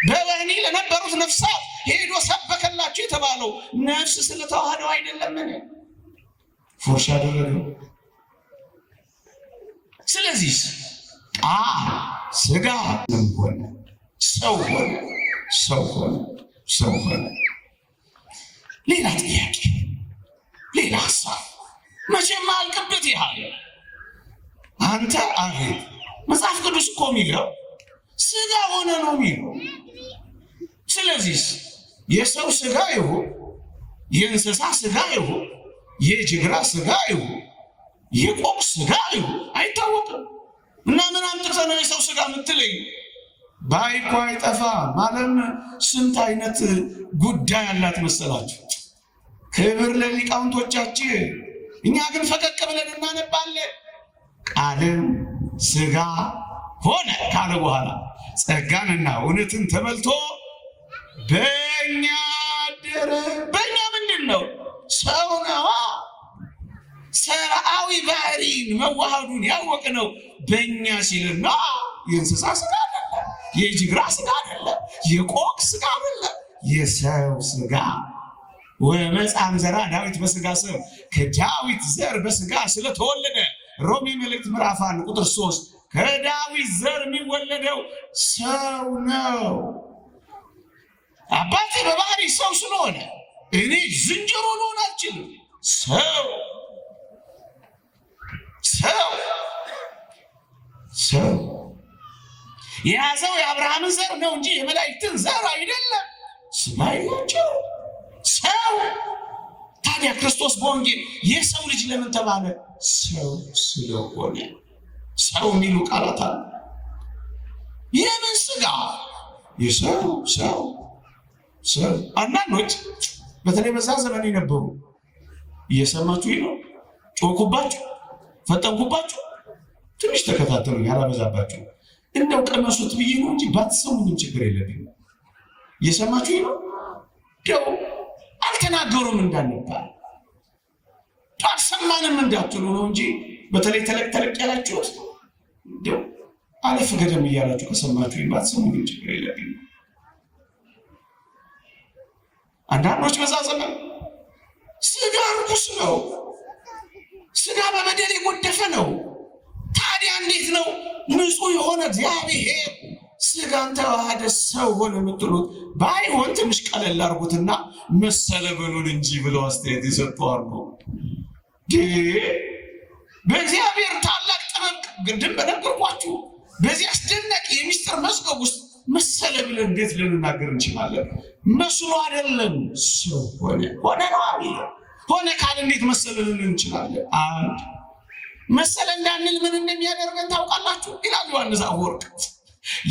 በወህኒ ለነበሩት ነፍሳት ሄዶ ሰበከላቸው የተባለው ነፍስ ስለተዋህደው አይደለምን? ፎርሽ አደረገው። ስለዚህ ስጋ ሆነ፣ ሰው ሆነ፣ ሰው ሆነ፣ ሰው ሆነ። ሌላ ጥያቄ፣ ሌላ ሀሳብ መቼም አልቅበት ያህል አንተ አቤት መጽሐፍ ቅዱስ እኮ የሚለው ስጋ ሆነ ነው የሚለው። ስለዚህ የሰው ስጋ ይሁን የእንስሳ ስጋ ይሁን የጅግራ ስጋ ይሁን የቆቅ ስጋ ይሁን አይታወቅም። እና ምን አምጥተህ ነው የሰው ስጋ የምትለኝ? ባይኳ አይጠፋ ማለም ስንት አይነት ጉዳይ አላት መሰላችሁ። ክብር ለሊቃውንቶቻችን። እኛ ግን ፈቀቅ ብለን እናነባለን። ቃልም ስጋ ሆነ ካለ በኋላ ጸጋንና እውነትን ተመልቶ በእኛ አደረ። በእኛ ምንድን ነው? ሰው ነው። ሰብአዊ ባህሪን መዋሃዱን ያወቅ ነው በእኛ ሲልና የእንስሳ ስጋ አይደለ፣ የጅግራ ስጋ አይደለ፣ የቆቅ ስጋ አይደለ፣ የሰው ስጋ። ወመጻም ዘራ ዳዊት በስጋ ስም ከዳዊት ዘር በስጋ ስለተወለደ ሮሜ መልእክት ምዕራፍ 1 ቁጥር 3 ከዳዊት ዘር የሚወለደው ሰው ነው። አባቴ በባህሪ ሰው ስለሆነ እኔ ዝንጀሮ ልሆን አልችልም። ሰው የያዘው የአብርሃምን ዘር ነው እንጂ የመላእክትን ዘር አይደለም። ስጋ የላቸው ሰው። ታዲያ ክርስቶስ በወንጌል የሰው ልጅ ለምን ተባለ? ሰው ስለሆነ። ሰው የሚሉ ቃላት አሉ። የምን ስጋ? የሰው ሰው። አንዳንዶች በተለይ በዛ ዘመን የነበሩ እየሰማችሁ ነው። ጮኩባችሁ፣ ፈጠንኩባችሁ። ትንሽ ተከታተሉ፣ ያላበዛባችሁ። እንደው ቀመሱት ብዬ ነው እንጂ ባትሰሙ ምንም ችግር የለብኝም። እየሰማችሁ ነው። እንደው አልተናገሩም እንዳንባል አልሰማንም እንዳትሉ ነው እንጂ በተለይ ተለቅ ያላችሁት እንደው አለፍ ገደም እያላችሁ ከሰማችሁ ባትሰሙ ምንም ችግር የለብኝም። አንዳንዶች በዛ ዘመን ስጋ ርኩስ ነው፣ ስጋ በበደል የጎደፈ ነው። ታዲያ እንዴት ነው ንጹሕ የሆነ እግዚአብሔር ስጋን ተዋህደ ሰው ሆነ የምትሉት? ባይሆን ትንሽ ቀለል አድርጉትና መሰለ በሉን እንጂ ብለው አስተያየት ይሰጠዋሉ። በእግዚአብሔር ታላቅ ጥበብ ግድም በነገርኳችሁ በዚህ አስደናቂ የሚስጥር መዝገብ ውስጥ መሰለ ብለን እንዴት ልንናገር እንችላለን? መስሎ አይደለም፣ ሰው ሆነ ነው የሚለው። ሆነ ካለ እንዴት መሰለ ልንን እንችላለን? አንድ መሰለ እንዳንል ምን እንደሚያደርገን ታውቃላችሁ? ይላል ዮሐንስ አፈወርቅ።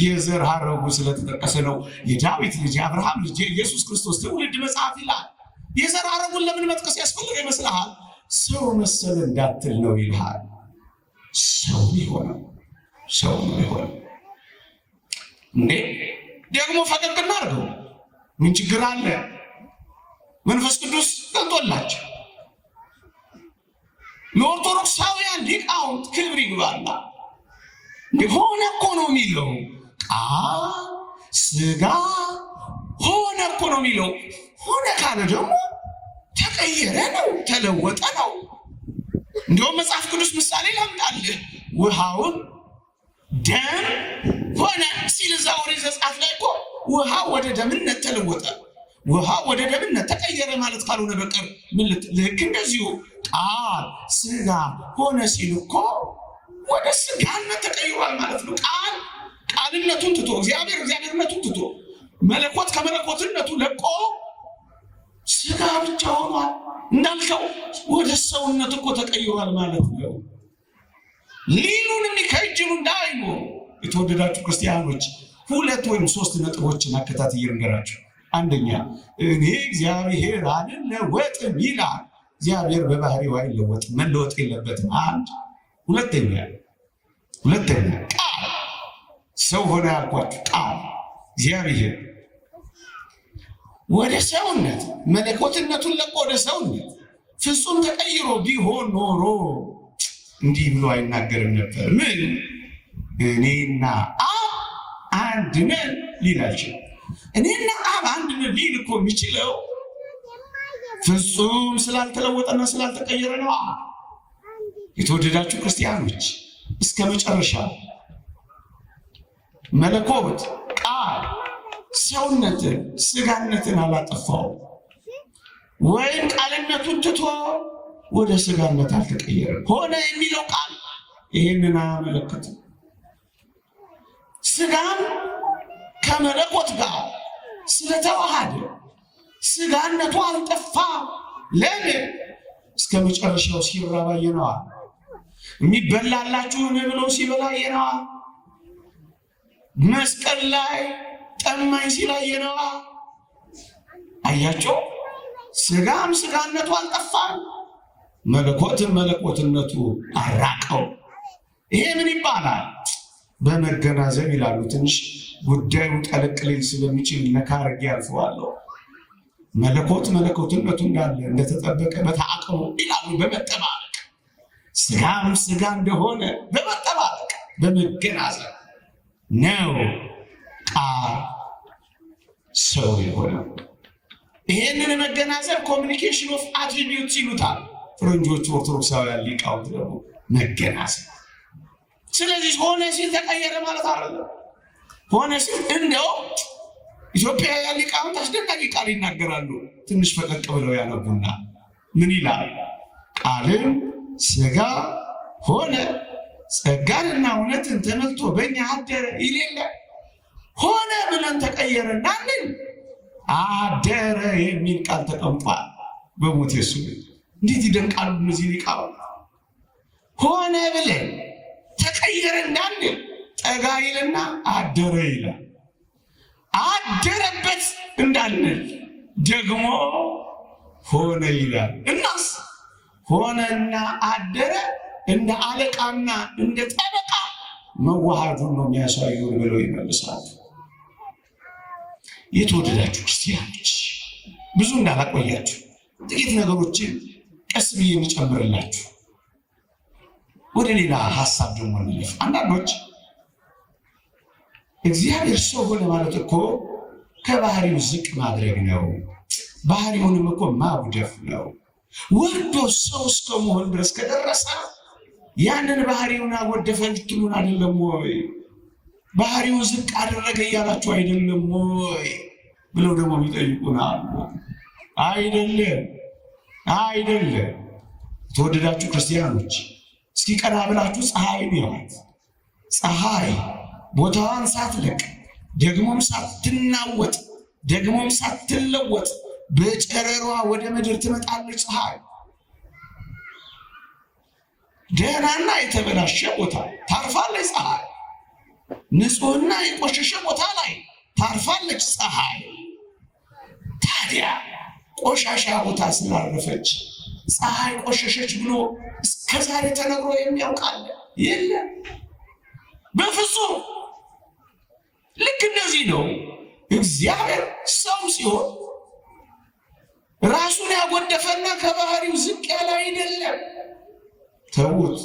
የዘር ሐረጉ ስለተጠቀሰ ነው የዳዊት ልጅ የአብርሃም ልጅ የኢየሱስ ክርስቶስ ትውልድ መጽሐፍ ይላል። የዘር ሐረጉን ለምን መጥቀስ ያስፈልገ ይመስልሃል? ሰው መሰለ እንዳትል ነው ይልሃል። ሰው ሊሆነው እንዴ ደግሞ ፈቀቅ እናድርገው። ምን ችግር አለ? መንፈስ ቅዱስ ገልጦላቸው ለኦርቶዶክሳውያን ሊቃውንት ክብር ይግባላ። ሆነ እኮ ነው የሚለው ቃል ስጋ ሆነ እኮ ነው የሚለው። ሆነ ካለ ደግሞ ተቀየረ ነው፣ ተለወጠ ነው። እንዲሁም መጽሐፍ ቅዱስ ምሳሌ ላምጣልህ። ውሃውን ደም ሆነ ሲል እዛ ኦሪት ዘጸአት ላይ እኮ ውሃ ወደ ደምነት ተለወጠ፣ ውሃ ወደ ደምነት ተቀየረ ማለት ካልሆነ በቀር ልክ እንደዚሁ ቃል ስጋ ሆነ ሲል እኮ ወደ ስጋነት ተቀይሯል ማለት ነው። ቃልነቱን ትቶ እግዚአብሔርነቱን ትቶ መለኮት ከመለኮትነቱ ለቆ ስጋ ብቻ ሆኗል። እንዳልከው ወደ ሰውነት እኮ ተቀይሯል ማለት ነው። ሊሉን የሚከጅሉ እንዳይሉ የተወደዳችሁ ክርስቲያኖች 2 ወይም 3 ነጥቦችን አከታትዬ ልንገራችሁ። አንደኛ እኔ እግዚአብሔር አልለወጥም ይላል። እግዚአብሔር በባህሪው አይለወጥም፣ መለወጥ የለበትም። አንድ ሁለተኛ ቃል ሰው ሆነ ያልኳችሁ ቃል እግዚአብሔር ወደ ሰውነት መለኮትነቱን ለቆ ወደ ሰውነት ፍጹም ተቀይሮ ቢሆን ኖሮ እንዲህ ብሎ አይናገርም ነበር። ምን እኔና አብ አንድ ነን ሊላቸው። እኔና አብ አንድ ነን ሊል እኮ የሚችለው ፍጹም ስላልተለወጠና ስላልተቀየረ ነው። የተወደዳችሁ ክርስቲያኖች እስከ መጨረሻ መለኮት ቃል ሰውነትን ስጋነትን አላጠፋው ወይም ቃልነቱን ትቶ ወደ ስጋነት አልተቀየረም። ሆነ የሚለው ቃል ይህንን አያመለክትም። ስጋም ከመለኮት ጋር ስለተዋሃደ ስጋነቱ አልጠፋም። ለምን? እስከ መጨረሻው ሲራብ አየነዋ። የሚበላላችሁን ብሎ ሲበላ አየነዋ። መስቀል ላይ ጠማኝ ሲል አየነዋ። አያቸው። ስጋም ስጋነቱ አልጠፋም፣ መለኮትም መለኮትነቱ አራቀው። ይሄ ምን ይባላል? በመገናዘብ ይላሉ። ትንሽ ጉዳዩ ጠለቅ ሊል ስለሚችል ነካ አድርጌ አልፈዋለሁ። መለኮት መለኮትነቱ እንዳለ እንደተጠበቀ በተአቅሙ ይላሉ። በመጠባበቅ ስጋም ስጋ እንደሆነ በመጠባበቅ በመገናዘብ ነው ቃል ሰው የሆነው። ይሄንን መገናዘብ ኮሚኒኬሽን ኦፍ አትሪቢዩትስ ይሉታል ፈረንጆቹ። ኦርቶዶክሳውያን ሊቃውንት ደግሞ መገናዘብ። ስለዚህ ሆነ ሲል ተቀየረ ማለት አይደለም። ሆነ ሲል እንደው ኢትዮጵያውያን ሊቃውንት አስደናቂ ቃል ይናገራሉ። ትንሽ ፈቀቅ ብለው ያነቡና ምን ይላል? ቃልም ሥጋ ሆነ ጸጋንና እውነትን ተመልቶ በእኛ አደረ ይሌለ ሆነ ብለን ተቀየረ እንዳንል አደረ የሚል ቃል ተቀምጧል በሞቴስ። እንዴት ይደንቃሉ እነዚህ ሊቃውንት! ሆነ ብለን ተቀየረ እንዳንል ጠጋ ይልና አደረ ይላል። አደረበት እንዳንል ደግሞ ሆነ ይላል። እናስ ሆነና አደረ እንደ አለቃና እንደ ጠበቃ መዋሃዱን ነው የሚያሳዩን ብለው ይመልሳሉ። የተወደዳችሁ ክርስቲያኖች ብዙ እንዳላቆያችሁ ጥቂት ነገሮችን ቀስ ብዬ የሚጨምርላችሁ ወደ ሌላ ሀሳብ ደግሞ እንለፍ። አንዳንዶች እግዚአብሔር ሰው ሆነ ማለት እኮ ከባህሪው ዝቅ ማድረግ ነው፣ ባህሪውንም እኮ ማጉደፍ ነው። ወርዶ ሰው እስከመሆን ድረስ ከደረሰ ያንን ባህሪውን አጎደፈ ልትሉን አይደለም ወይ? ባህሪው ዝቅ አደረገ እያላችሁ አይደለም ወይ ብለው ደግሞ የሚጠይቁን አሉ። አይደለም አይደለም። የተወደዳችሁ ክርስቲያኖች እስኪ ቀና ብላችሁ ፀሐይን ያዋት። ፀሐይ ቦታዋን ሳትለቅ ደግሞም ሳትናወጥ ደግሞም ሳትለወጥ በጨረሯ ወደ ምድር ትመጣለች። ፀሐይ ደህናና የተበላሸ ቦታ ታርፋለች። ፀሐይ ንጹህና የቆሸሸ ቦታ ላይ ታርፋለች። ፀሐይ ታዲያ ቆሻሻ ቦታ ስላረፈች ፀሐይ ቆሸሸች ብሎ እስከዛሬ ተነግሮ የሚያውቃል የለም በፍጹም። ልክ እንደዚህ ነው እግዚአብሔር ሰው ሲሆን ራሱን ያጎደፈና ከባህሪው ዝቅ ያለ አይደለም። ተውት።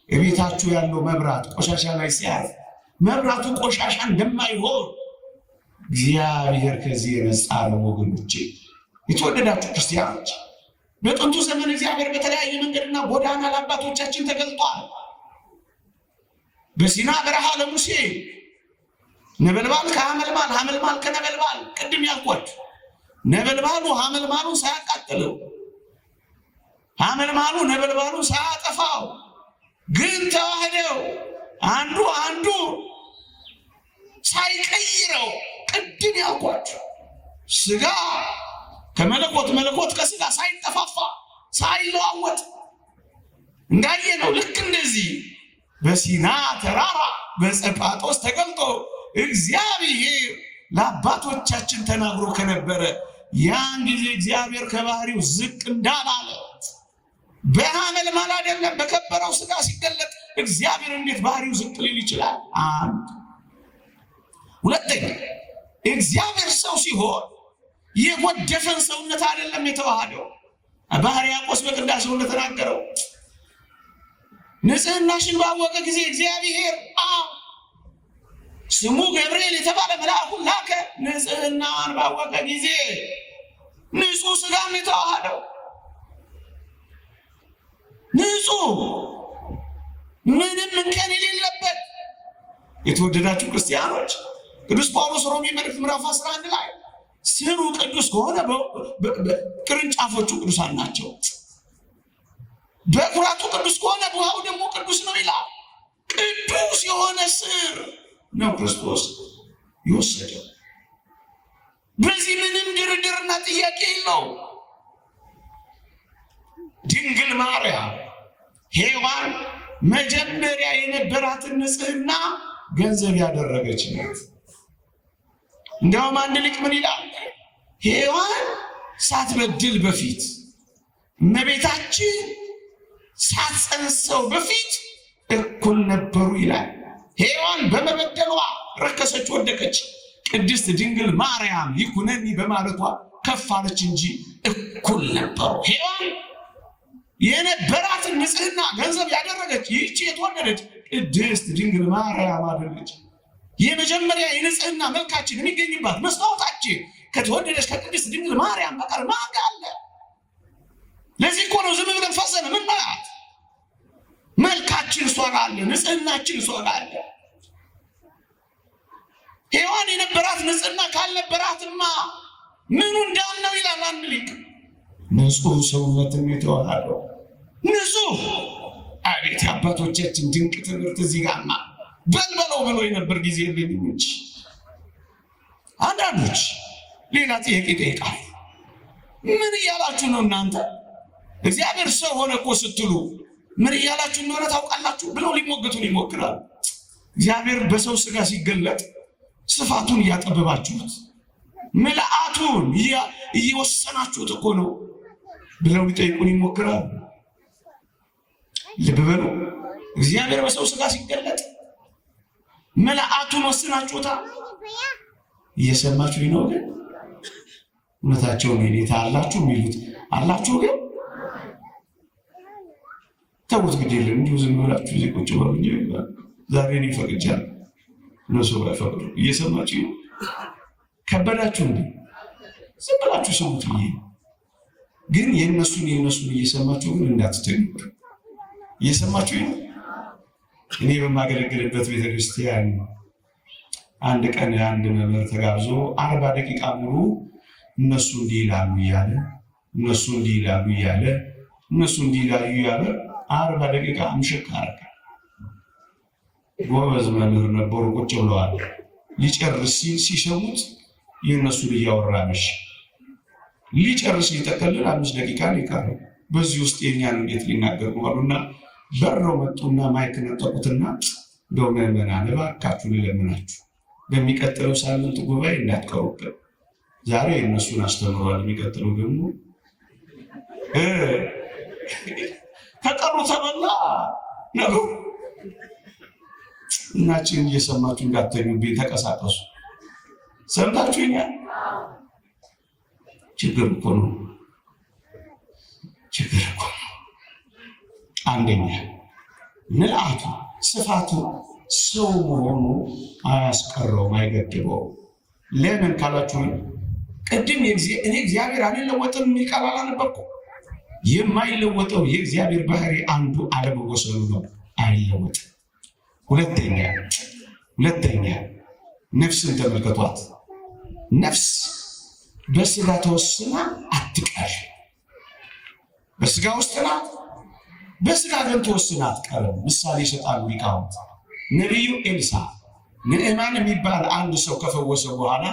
የቤታችሁ ያለው መብራት ቆሻሻ ላይ ሲያርፍ መብራቱ ቆሻሻ እንደማይሆን እግዚአብሔር ከዚህ የነጻ ነው ወገኖቼ። የተወደዳችሁ ክርስቲያኖች በጥንቱ ዘመን እግዚአብሔር በተለያየ መንገድና ጎዳና ለአባቶቻችን ተገልጧል። በሲና በረሃ ለሙሴ ነበልባል ከሐመልማል ሐመልማል ከነበልባል፣ ቅድም ያልኳችሁ ነበልባሉ ሐመልማሉ ሳያቃጥለው ሐመልማሉ ነበልባሉ ሳያጠፋው ግን ተዋህደው አንዱ ሳይቀይረው፣ ቅድም ያልኳችሁ ስጋ ከመለኮት መለኮት ከስጋ ሳይጠፋፋ ሳይለዋወጥ እንዳየነው ልክ እንደዚህ በሲና ተራራ በጸጳጦስ ተገልጦ እግዚአብሔር ለአባቶቻችን ተናግሮ ከነበረ ያን ጊዜ እግዚአብሔር ከባህሪው ዝቅ እንዳላለ በሐመልማል አይደለም በከበረው ስጋ ሲገለጥ እግዚአብሔር እንዴት ባህሪው ዝቅ ሊል ይችላል? አንድ ሁለተኛ እግዚአብሔር ሰው ሲሆን የጎደፈን ሰውነት አይደለም የተዋሃደው። በሕርያቆስ በቅዳሴው እንደተናገረው ንጽሕናሽን ባወቀ ጊዜ እግዚአብሔር ስሙ ገብርኤል የተባለ መልአኩን ላከ። ንጽሕናን ባወቀ ጊዜ ንጹሕ ስጋን የተዋሃደው ንጹሕ ምንም እንከን የሌለበት። የተወደዳችሁ ክርስቲያኖች ቅዱስ ጳውሎስ ሮሜ መልእክት ምዕራፍ 11 ላይ ስሩ ቅዱስ ከሆነ ቅርንጫፎቹ ቅዱሳን ናቸው፣ በኩራቱ ቅዱስ ከሆነ ውሃው ደግሞ ቅዱስ ነው ይላል። ቅዱስ የሆነ ስር ነው ክርስቶስ የወሰደው። በዚህ ምንም ድርድርና ጥያቄ የለው። ድንግል ማርያም ሔዋን መጀመሪያ የነበራትን ንጽሕና ገንዘብ ያደረገች ናት። እንዲያውም አንድ ሊቅ ምን ይላል? ሔዋን ሳትበድል በፊት እመቤታችን ሳትጸንሰው በፊት እኩል ነበሩ ይላል። ሔዋን በመበደሏ ረከሰች፣ ወደቀች። ቅድስት ድንግል ማርያም ይኩነኒ በማለቷ ከፍ አለች እንጂ እኩል ነበሩ። ሔዋን የነበራትን ንጽሕና ገንዘብ ያደረገች ይህች የተወደደች ቅድስት ድንግል ማርያም አደረገች። የመጀመሪያ የንጽሕና መልካችን የሚገኝባት መስታወታችን ከተወደደች ከቅድስት ድንግል ማርያም በቀር ማን አለ? ለዚህ እኮ ነው ዝም ብለን ፈዘን ምናያት። መልካችን እሷ ጋር አለ፣ ንጽሕናችን እሷ ጋር አለ። ሔዋን የነበራት ንጽሕና ካልነበራትማ ምኑ እንዳልነው ይላል አንድ ሊቅ። ንጹሕ ሰውነትም የተዋሃደው ንጹሕ። አቤት አባቶቻችን ድንቅ ትምህርት! እዚህ ጋርማ በልበለው ብሎ የነበር ጊዜ የለኝም እንጂ አንዳንዶች ሌላ ጥያቄ ይጠይቃል። ምን እያላችሁ ነው እናንተ? እግዚአብሔር ሰው ሆነ እኮ ስትሉ ምን እያላችሁ እንደሆነ ታውቃላችሁ ብለው ሊሞግቱን ይሞክራሉ። እግዚአብሔር በሰው ስጋ ሲገለጥ ስፋቱን እያጠበባችሁት ምልአቱን እየወሰናችሁት እኮ ነው ብለው ሊጠይቁን ይሞክራሉ። ልብ በሉ፣ እግዚአብሔር በሰው ስጋ ሲገለጥ ምልአቱን ወስናችሁታ። እየሰማችሁ ነው ግን እውነታቸውን ጌታ አላችሁ የሚሉት አላችሁ ግን ተውት፣ ግድ የለም እንዲሁ ዝም ብላችሁ እዚህ ቁጭ በሉ እንጂ ዛሬ እኔ ፈቅጃለሁ እነሱ ባይፈቅዱ። እየሰማችሁ ነው? ከበዳችሁ እንዴ? ዝም ብላችሁ ስሙት። ግን የእነሱን እየሰማችሁ ግን እንዳትተኙ። እየሰማችሁ ነው? እኔ በማገለግልበት ቤተክርስቲያን አንድ ቀን አንድ መምህር ተጋብዞ 40 ደቂቃ ሙሉ እነሱ እንዲህ ይላሉ እያለ 40 ደቂቃ ምሽክ አረገ። ጎበዝ መምህር ነበሩ፣ ቁጭ ብለዋል። ሊጨርስ ሲል ሲሰሙት የእነሱን እያወራ ነሽ። ሊጨርስ ሊጠቀልል 5 ደቂቃ ነው የቀረው። በዚህ ውስጥ የኛን እንዴት ሊናገር ነው አሉና በረው መጡና ማይክ ነጠቁትና እንደው ምዕመናን እባካችሁ ልለምናችሁ በሚቀጥለው ሳምንት ጉባኤ እንዳትቀሩብን። ዛሬ እነሱን አስተምሯል። የሚቀጥለው ደግሞ ከቀሩ ተበላ ነገሩ። እናችን እየሰማችሁ እንዳትተኙብኝ፣ ተቀሳቀሱ። ሰምታችሁኛል? ችግር እኮ ነው። አንደኛ ምልአቱ ስፋቱ ሰው መሆኑ አያስቀረውም፣ አይገድበውም። ለምን ካላችሁ ቅድም እኔ እግዚአብሔር አልለወጥም የሚል ቃል አላነበብኩም? የማይለወጠው የእግዚአብሔር ባህሪ አንዱ አለመወሰኑ ነው። አይለወጥም። ሁለተኛ ነፍስን ተመልከቷት። ነፍስ በስጋ ተወስና አትቀር። በስጋ ውስጥ ናት፣ በስጋ ግን ተወስና አትቀርም። ምሳሌ ይሰጣሉ ሊቃውንት። ነቢዩ ኤልሳ ንዕማን የሚባል አንድ ሰው ከፈወሰ በኋላ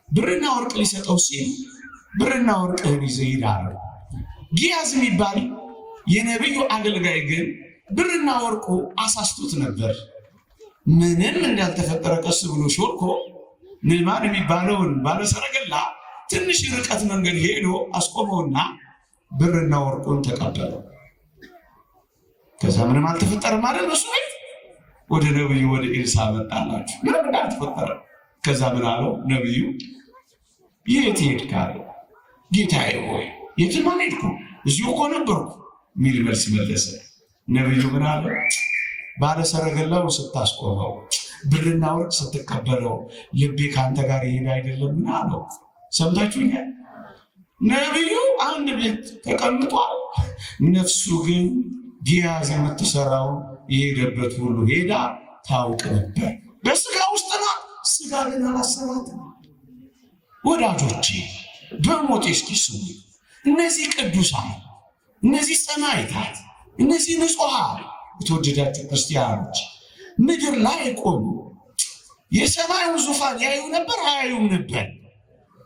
ብርና ወርቅ ሊሰጠው ሲል ብርና ወርቅህን ይዘህ ሂድ አለው። ጊያዝ የሚባል የነቢዩ አገልጋይ ግን ብርና ወርቁ አሳስቶት ነበር። ምንም እንዳልተፈጠረ ቀስ ብሎ ሾልኮ ንዕማን የሚባለውን ባለሰረገላ ትንሽ ርቀት መንገድ ሄዶ አስቆመውና ብርና ወርቁን ተቀበለው። ከዛ ምንም አልተፈጠረም አይደል? በሱ ቤት ወደ ነቢዩ ወደ ኤልሳ መጣላችሁ፣ ምንም እንዳልተፈጠረ። ከዛ ምን አለው ነቢዩ? የት ሄድክ አለው። ጌታዬ ሆይ የትም አልሄድኩም፣ እዚሁ እኮ ነበርኩ የሚል መልስ መለሰ። ነቢዩ ምን አለ? ባለሰረገላው ስታስቆመው ብርና ወርቅ ስትቀበለው ልቤ ከአንተ ጋር ይሄድ አይደለም ምን አለው? ሰምታችሁኛል? ነቢዩ አንድ ቤት ተቀምጧል። ነፍሱ ግን ጊያዝ የምትሰራው የሄደበት ሁሉ ሄዳ ታውቅ ነበር። በስጋ ውስጥ ናት፣ ስጋ ግን አላሰባትም። ወዳጆቼ በሞቴ እስኪ ስሙ። እነዚህ ቅዱሳን፣ እነዚህ ሰማዕታት፣ እነዚህ ንጹሐን የተወደዳችሁ ክርስቲያኖች ምድር ላይ ቆሙ። የሰማዩን ዙፋን ያዩ ነበር አያዩም ነበር?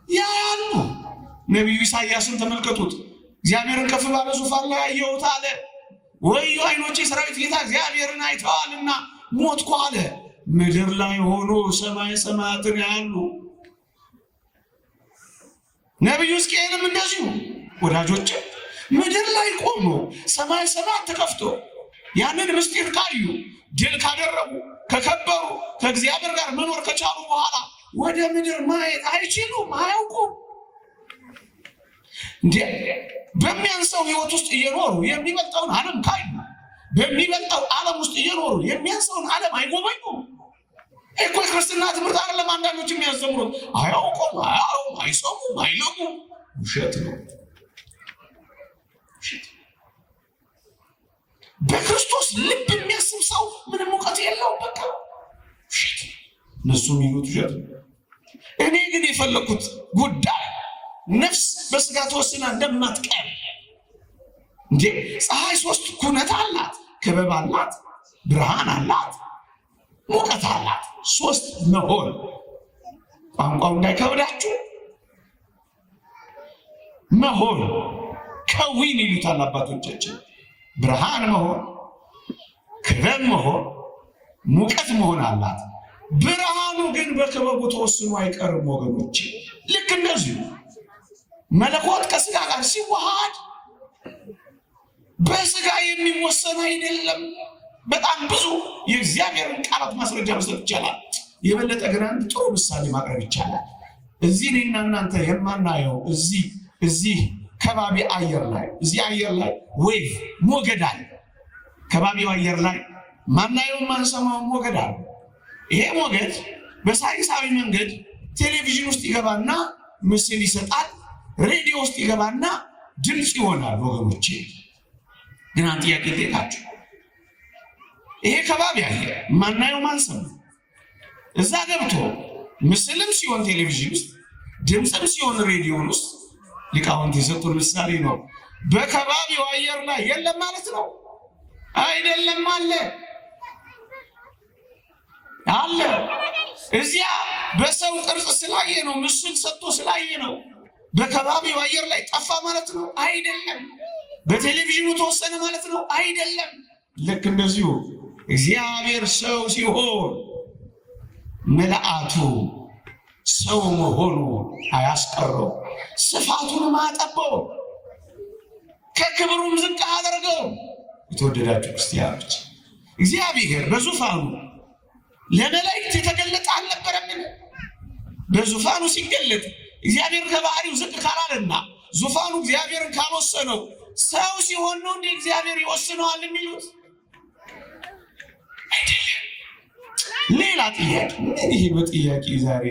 ያያሉ። ነቢዩ ኢሳይያስን ተመልከቱት። እግዚአብሔርን ከፍ ባለ ዙፋን ላይ አየሁት አለ። ወዮ ዓይኖቼ ሰራዊት ጌታ እግዚአብሔርን አይተዋልና ሞትኩ አለ። ምድር ላይ ሆኖ ሰማይ ሰማያትን ያያሉ። ነቢዩ ሕዝቅኤልም እንደዚሁ ወዳጆች፣ ምድር ላይ ቆሞ ሰማይ ሰማያት ተከፍቶ ያንን ምስጢር ካዩ፣ ድል ካደረጉ፣ ከከበሩ፣ ከእግዚአብሔር ጋር መኖር ከቻሉ በኋላ ወደ ምድር ማየት አይችሉም፣ አያውቁም። እንዴ በሚያንሰው ህይወት ውስጥ እየኖሩ የሚበልጠውን ዓለም ካዩ፣ በሚበልጠው ዓለም ውስጥ እየኖሩ የሚያንሰውን ዓለም አይጎበኙም። እኮ የክርስትና ትምህርት አይደለም አንዳንዶች የሚያስተምሩት። አያውቁም፣ አይሰሙም፣ አይለሙም። ውሸት ነው። በክርስቶስ ልብ የሚያስብ ሰው ምንም እውቀት የለውም። በቃ ውሸት። እነሱ የሚሉት ውሸት። እኔ ግን የፈለኩት ጉዳይ ነፍስ በስጋ ተወስና እንደማትቀር እንዴ። ፀሐይ 3 ኩነት አላት፣ ክበብ አላት፣ ብርሃን አላት፣ ሙቀት አላት። 3 መሆን ቋንቋው እንዳይከብዳችሁ መሆን ከዊን ይሉታል አባቶቻችን። ብርሃን መሆን፣ ክበብ መሆን፣ ሙቀት መሆን አላት። ብርሃኑ ግን በክበቡ ተወስኖ አይቀርም ወገኖች። ልክ እንደዚሁ መለኮት ከስጋ ጋር ሲዋሃድ በስጋ የሚወሰን አይደለም። በጣም ብዙ የእግዚአብሔርን ቃላት ማስረጃ መስጠት ይቻላል። የበለጠ ግን አንድ ጥሩ ምሳሌ ማቅረብ ይቻላል። እዚህ እኔና እናንተ የማናየው እዚህ ከባቢ አየር ላይ እዚህ አየር ላይ ዌቭ ሞገድ አለ። ከባቢው አየር ላይ ማናየው ማንሰማው ሞገድ አለ። ይሄ ሞገድ በሳይንሳዊ መንገድ ቴሌቪዥን ውስጥ ይገባና ምስል ይሰጣል፣ ሬዲዮ ውስጥ ይገባና ድምፅ ይሆናል። ወገኖቼ ግን አንድ ጥያቄ ልጠይቃችሁ። ይሄ ከባቢ አየር ማናየው ማንሰማው እዛ ገብቶ ምስልም ሲሆን ቴሌቪዥን ውስጥ ድምፅም ሲሆን ሬዲዮን ውስጥ ሊቃውንት የሰጡን ምሳሌ ነው። በከባቢው አየር ላይ የለም ማለት ነው አይደለም? አለ። እዚያ በሰው ቅርጽ ስላየ ነው፣ ምስል ሰጥቶ ስላየ ነው በከባቢው አየር ላይ ጠፋ ማለት ነው አይደለም? በቴሌቪዥኑ ተወሰነ ማለት ነው አይደለም? ልክ እንደዚሁ እግዚአብሔር ሰው ሲሆን መልአቱ ሰው መሆኑ አያስቀረው፣ ስፋቱንም አጠበው፣ ከክብሩም ዝቅ አደረገው። የተወደዳችሁ ክርስቲያኖች እግዚአብሔር በዙፋኑ ለመላእክት የተገለጠ አልነበረምን? በዙፋኑ ሲገለጥ እግዚአብሔር ከባህሪው ዝቅ ካላለና ዙፋኑ እግዚአብሔርን ካልወሰነው ሰው ሲሆን ነው እንደ እግዚአብሔር ይወስነዋል የሚሉት አይደለም። ሌላ ጥያቄ ይሄ በጥያቄ ዛሬ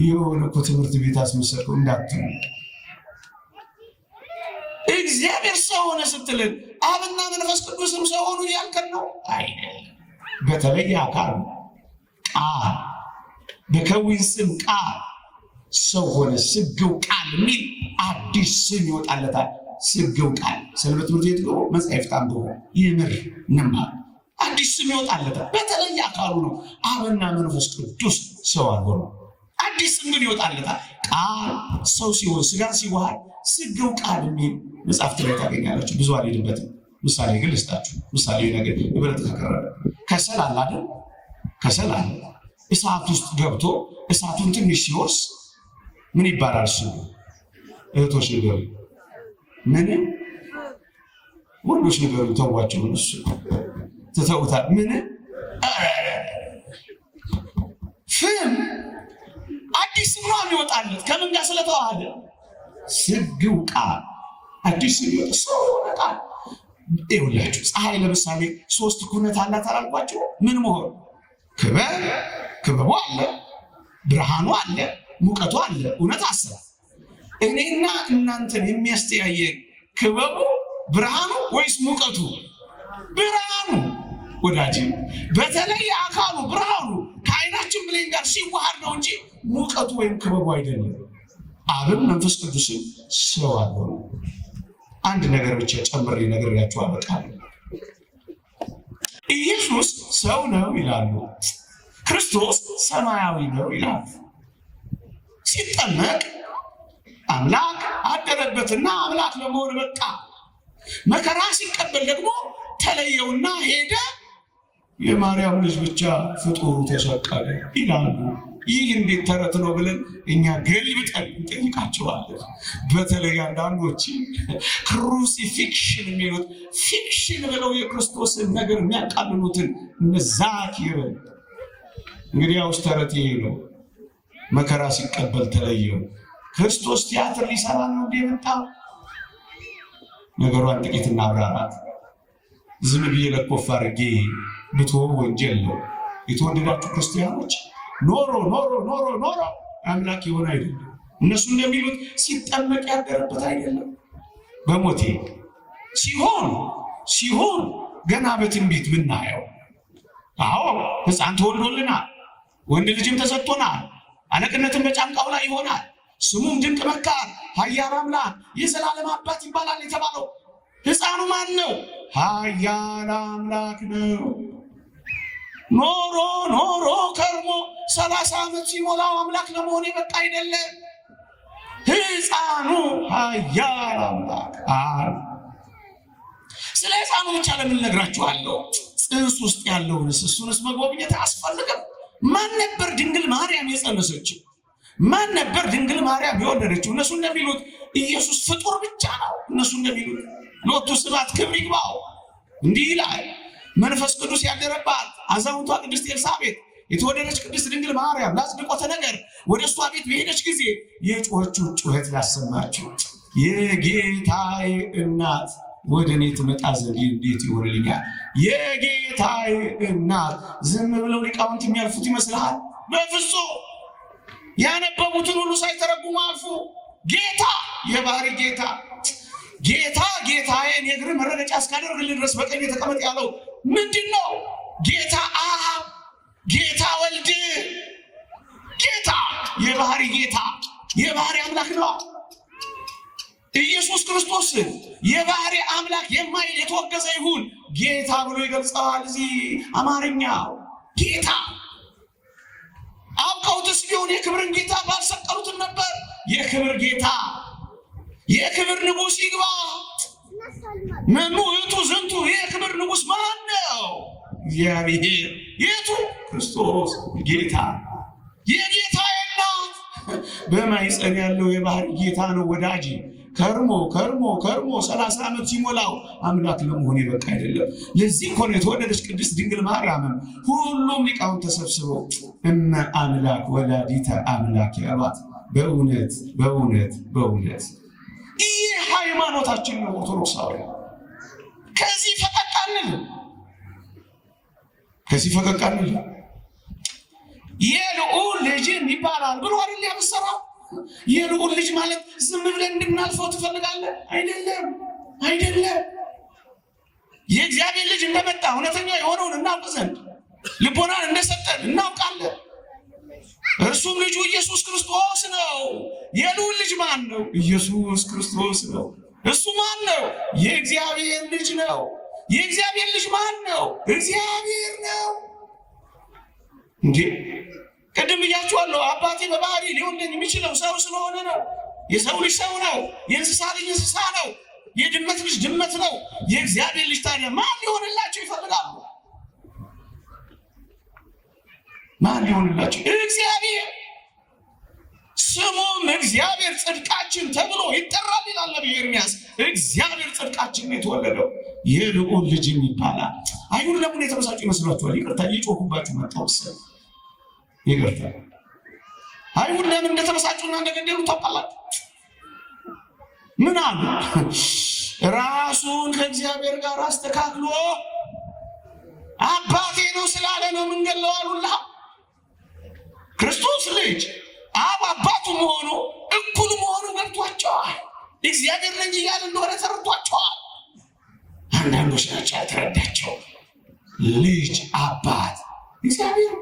የሆነ እኮ ትምህርት ቤት አስመሰልከው እንዳትሉ። እግዚአብሔር ሰው ሆነ ስትልን አብና መንፈስ ቅዱስም ሰው ሆኑ እያልከን ነው አይደለም? በተለየ አካል ቃል በከዊን ስም ቃል ሰው ሆነ። ስግው ቃል የሚል አዲስ ስም ይወጣለታል። ስግው ቃል ሰንበት ትምህርት ቤት ነው መጽሐፍት አንብቦ ይምር እንማር። አዲስ ስም ይወጣለታል። በተለየ አካሉ ነው አብና መንፈስ ቅዱስ ሰው አልሆኑ። አዲስ ስም ግን ይወጣለታል። ቃል ሰው ሲሆን ስጋ ሲዋሃድ ስግው ቃል የሚል መጽሐፍት ላይ ታገኛላችሁ። ብዙ አልሄድበትም። ምሳሌ ግን ልስጣችሁ። ምሳሌ ነገር ይበልጥ ከቀረበ ከሰል አለ አይደል? ከሰል አለ። እሳት ውስጥ ገብቶ እሳቱን ትንሽ ሲወርስ ምን ይባላል? እሱ እህቶች ንገሩ። ምን ወንዶች ንገሩ። ተዋቸው። እሱ ትተውታል። ምን ፍም አዲስ ስም ነው የሚወጣለት። ከምን ጋር ስለተዋሃደ? ስግው ቃል አዲስ ስም ይወጣ ሰው ቃል። ይኸውላችሁ ፀሐይ ለምሳሌ 3 ኩነት አላት አላልኳችሁ? ምን መሆን? ክበቡ አለ፣ ብርሃኑ አለ፣ ሙቀቱ አለ። እውነት አስራ እኔና እናንተን የሚያስተያየን ክበቡ ብርሃኑ ወይስ ሙቀቱ? ብርሃኑ። ወዳጅ በተለይ አካሉ ብርሃኑ ከዓይናችን ብሌን ጋር ሲዋሃድ ነው እንጂ ሙቀቱ ወይም ክበቡ አይደለም። አብን መንፈስ ቅዱስን ሰው አልሆኑ። አንድ ነገር ብቻ ጨምሬ ነግሬያችሁ አበቃለሁ። ኢየሱስ ሰው ነው ይላሉ። ክርስቶስ ሰማያዊ ነው ይላል። ሲጠመቅ አምላክ አደረበትና አምላክ ለመሆን በቃ። መከራ ሲቀበል ደግሞ ተለየውና ሄደ። የማርያም ልጅ ብቻ ፍጡሩ ተሰቀለ ይላሉ። ይህ እንዴት ተረት ነው ብለን እኛ ገልብጠን እንጠይቃቸዋለን። በተለይ አንዳንዶች ክሩሲፊክሽን የሚሉት ፊክሽን ብለው የክርስቶስን ነገር የሚያቃልሉትን እነዛ ኪርን እንግዲህ ያውስ ተረት ይሄ ነው። መከራ ሲቀበል ተለየው። ክርስቶስ ቲያትር ሊሰራ ነው እንዴ የመጣው? ነገሯን ጥቂት እናብራራት። ዝም ብዬ ለኮፍ አድርጌ ብትወው ወንጀል ነው። የተወደዳችሁ ክርስቲያኖች ኖሮ አምላክ የሆነ አይደለም። እነሱ እንደሚሉት ሲጠመቅ ያደረበት አይደለም። በሞቴ ሲሆን ገና በትንቢት ብናየው፣ አዎ ሕፃን ተወልዶልናል፣ ወንድ ልጅም ተሰጥቶናል፣ አለቅነትን በጫንቃው ላይ ይሆናል፣ ስሙም ድንቅ መካር፣ ኃያል አምላክ፣ የዘላለም አባት ይባላል የተባለው ሕፃኑ ማን ነው? ኃያል አምላክ ነው። ኖሮ ከርሞ 30 ዓመት ሲሞላው አምላክ ለመሆን የበቃ አይደለም። ሕፃኑ ኃያል አምላክ ስለ ሕፃኑ ብቻ ለምን ነግራችኋለሁ? ጽንስ ውስጥ ያለውንስ እሱንስ መጎብኘት አያስፈልግም? ማን ነበር ድንግል ማርያም የጸነሰችው? ማን ነበር ድንግል ማርያም የወለደችው? እነሱ እንደሚሉት ኢየሱስ ፍጡር ብቻ ነው። እነሱ እንደሚሉት ሎቱ ስብሐት ከሚግባው እንዲህ ይላል። መንፈስ ቅዱስ ያደረባት አዛውንቷ ቅድስት ኤልሳቤጥ የተወደደች ቅድስት ድንግል ማርያም ለአጽድቆተ ነገር ወደ እሷ ቤት በሄደች ጊዜ የጮኸችው ጩኸት ላሰማችሁ፣ የጌታዬ እናት ወደ እኔ ትመጣ ዘንድ እንዴት ይሆንልኛል? የጌታዬ እናት። ዝም ብለው ሊቃውንት የሚያልፉት ይመስልሃል? በፍጹም ያነበቡትን ሁሉ ሳይተረጉሙ አልፉ። ጌታ የባህሪ ጌታ ጌታዬን የእግር መረገጫ እስካደርግልህ ድረስ በቀኝ ተቀመጥ ያለው ምንድን ነው? ጌታ አብ፣ ጌታ ወልድ፣ ጌታ የባህሪ አምላክ ነው። ኢየሱስ ክርስቶስን የባህሪ አምላክ የማይል የተወገዘ ይሁን ጌታ ብሎ ይገልጸዋል። እዚህ አማርኛው ጌታ አውቀውትስ ቢሆን የክብርን ጌታ ባልሰቀሉትም ነበር። የክብር ጌታ የክብር ንጉሥ ይግባ። መኑ ውእቱ ዝንቱ? የክብር ንጉሥ ማን ነው? እግዚአብሔር። የቱ? ክርስቶስ ጌታ። የጌታ እናት በማይጸን ያለው የባህሪ ጌታ ነው ወዳጅ። ከርሞ 30 ዓመት ሲሞላው አምላክ ለመሆን የበቃ አይደለም። ለዚህ እኮ ነው የተወደደች ቅድስት ድንግል ማርያምም ሁሉም ሊቃውንት ተሰብስበው እመ አምላክ ወላዲተ አምላክ ያሏት። በእውነት ይህ ሃይማኖታችን ነው ኦርቶዶክሳዊ። ከዚህ ፈቀቅ አንል። የልዑል ልጅም ይባላል ብሎ አይደል ያበሰረው? የልዑል ልጅ ማለት ዝም ብለን እንድናልፈው ትፈልጋለህ? አይደለም። የእግዚአብሔር ልጅ እንደመጣ እውነተኛ የሆነውን እናውቅ ዘንድ ልቦናን እንደሰጠን እናውቃለን። እርሱም ልጁ ኢየሱስ ክርስቶስ ነው። የልዑል ልጅ ማን ነው? ኢየሱስ ክርስቶስ ነው። እሱ ማን ነው? የእግዚአብሔር ልጅ ነው። የእግዚአብሔር ልጅ ማን ነው? እግዚአብሔር ነው። እንዴ ቅድም ብያችኋለሁ። አባቴ በባህሪ ሊወልደኝ የሚችለው ሰው ስለሆነ ነው። የሰው ልጅ ሰው ነው። የእንስሳ ልጅ እንስሳ ነው። የድመት ልጅ ድመት ነው። የእግዚአብሔር ልጅ ታዲያ ማን ሊሆንላቸው ይፈልጋሉ? ማን ሊሆንላቸው? እግዚአብሔር። ስሙም እግዚአብሔር ጽድቃችን ተብሎ ይጠራል ይላል ነቢዩ ኤርምያስ። እግዚአብሔር ጽድቃችን የተወለደው የልዑል ልጅም ይባላል። አይሁድ ለምን የተበሳጩ ይመስሏችኋል? ይቅርታ እየጮኩባችሁ መጣሁ መሰለኝ። ይቅርታ። አይሁድ ለምን እንደተበሳጩና እንደገደሉ ታውቃላችሁ? ምን አሉ? ራሱን ከእግዚአብሔር ጋር አስተካክሎ አባቴ ነው ስላለ ነው የምንገለው አሉላ። ክርስቶስ ልጅ አብ አባቱ መሆኑ እኩል መሆኑ ገብቷቸዋል። እግዚአብሔር ነኝ እያለ እንደሆነ ተረድቷቸዋል። አንዳንዶች ናቸው ያልተረዳቸው። ልጅ አባት እግዚአብሔር።